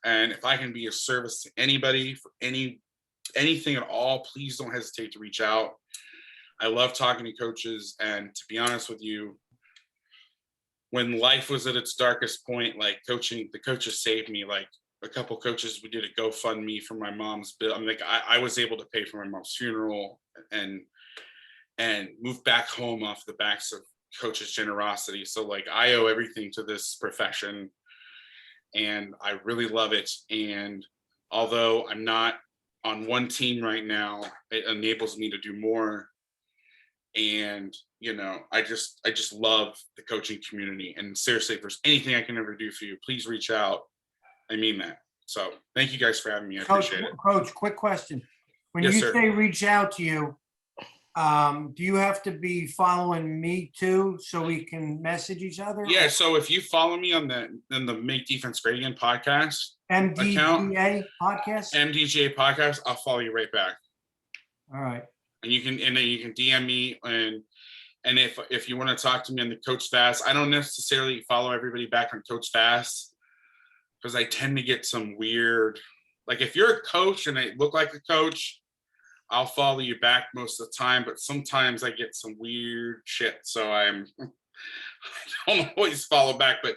B: And if I can be of service to anybody for anything at all, please don't hesitate to reach out. I love talking to coaches. And to be honest with you, when life was at its darkest point, the coaches saved me. A couple coaches, we did a GoFundMe for my mom's bill. I was able to pay for my mom's funeral and move back home off the backs of coaches' generosity. So I owe everything to this profession, and I really love it. And although I'm not on one team right now, it enables me to do more. And I just love the coaching community. And seriously, if there's anything I can ever do for you, please reach out. I mean that. So thank you guys for having me. I appreciate it.
D: Coach, quick question. When
B: Yes,
D: you
B: sir.
D: say reach out to you, do you have to be following me too so we can message each other?
B: Yeah. So if you follow me on the Make Defense Great Again podcast,
D: MDGA podcast?
B: MDGA podcast, I'll follow you right back.
D: All right.
B: And then you can DM me, and if you want to talk to me on the Coach Vass, I don't necessarily follow everybody back on Coach Vass. because I tend to get some weird, like if you're a coach and I look like a coach, I'll follow you back most of the time, but sometimes I get some weird shit. So I don't always follow back, but,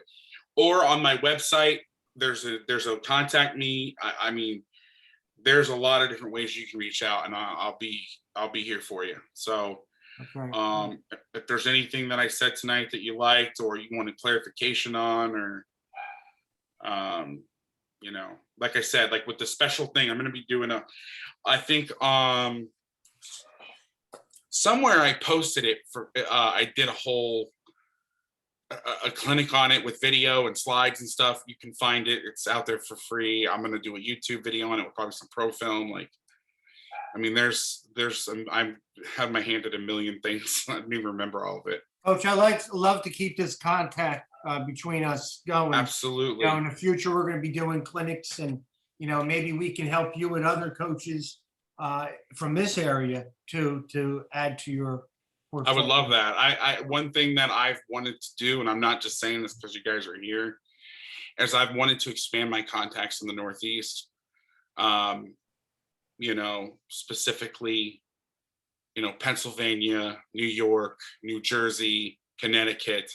B: or on my website, there's a contact me. I mean, there's a lot of different ways you can reach out, and I'll be here for you. So
D: Okay.
B: if there's anything that I said tonight that you liked or you wanted clarification on, or you know, like I said, like with the special thing, I'm going to be doing I think somewhere I posted it for I did a whole a clinic on it with video and slides and stuff. You can find it. It's out there for free. I'm going to do a YouTube video on it with probably some pro film. Like, I mean, I have my hand at a million things. I don't even remember all of it.
D: Coach, love to keep this contact between us going.
B: Absolutely.
D: You know, in the future, we're going to be doing clinics, and, you know, maybe we can help you and other coaches from this area to add to your
B: I would love that. I one thing that I've wanted to do, and I'm not just saying this because you guys are here, is I've wanted to expand my contacts in the Northeast. You know, specifically, you know, Pennsylvania, New York, New Jersey, Connecticut.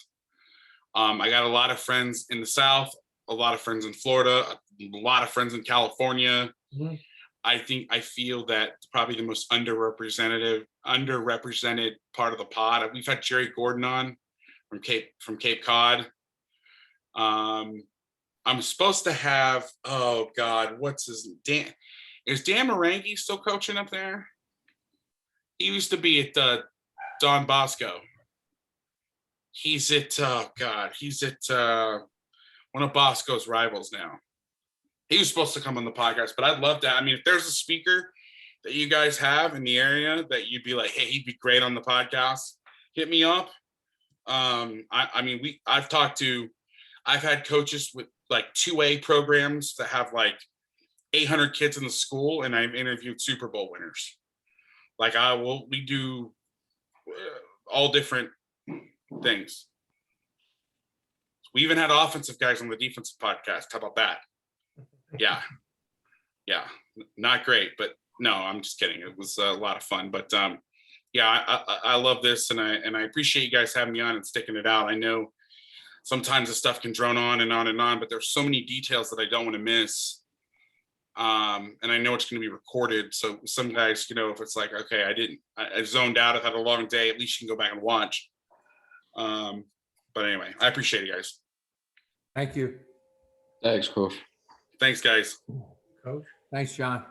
B: I got a lot of friends in the South, a lot of friends in Florida, a lot of friends in California.
D: Mm-hmm.
B: I feel that probably the most underrepresented part of the pod. We've had Jerry Gordon on from Cape Cod. I'm supposed to have, oh God, what's his Dan? Is Dan Marangi still coaching up there? He used to be at Don Bosco. He's at he's at one of Bosco's rivals now. He was supposed to come on the podcast, but I'd love that. I mean, if there's a speaker that you guys have in the area that you'd be like, hey, he'd be great on the podcast, hit me up. I mean, I've had coaches with like 2A programs that have like 800 kids in the school, and I've interviewed Super Bowl winners. Like we do all different things. We even had offensive guys on the defensive podcast. How about that? Yeah. Not great, but no, I'm just kidding. It was a lot of fun, but yeah, I love this, and I appreciate you guys having me on and sticking it out. I know sometimes the stuff can drone on and on and on, but there's so many details that I don't want to miss. And I know it's going to be recorded, so some guys, you know, if it's like, okay, I zoned out, I've had a long day, at least you can go back and watch. But anyway, I appreciate it, guys.
E: Thank you,
A: Thanks, Coach.
B: Thanks, guys.
E: Coach. Thanks, John.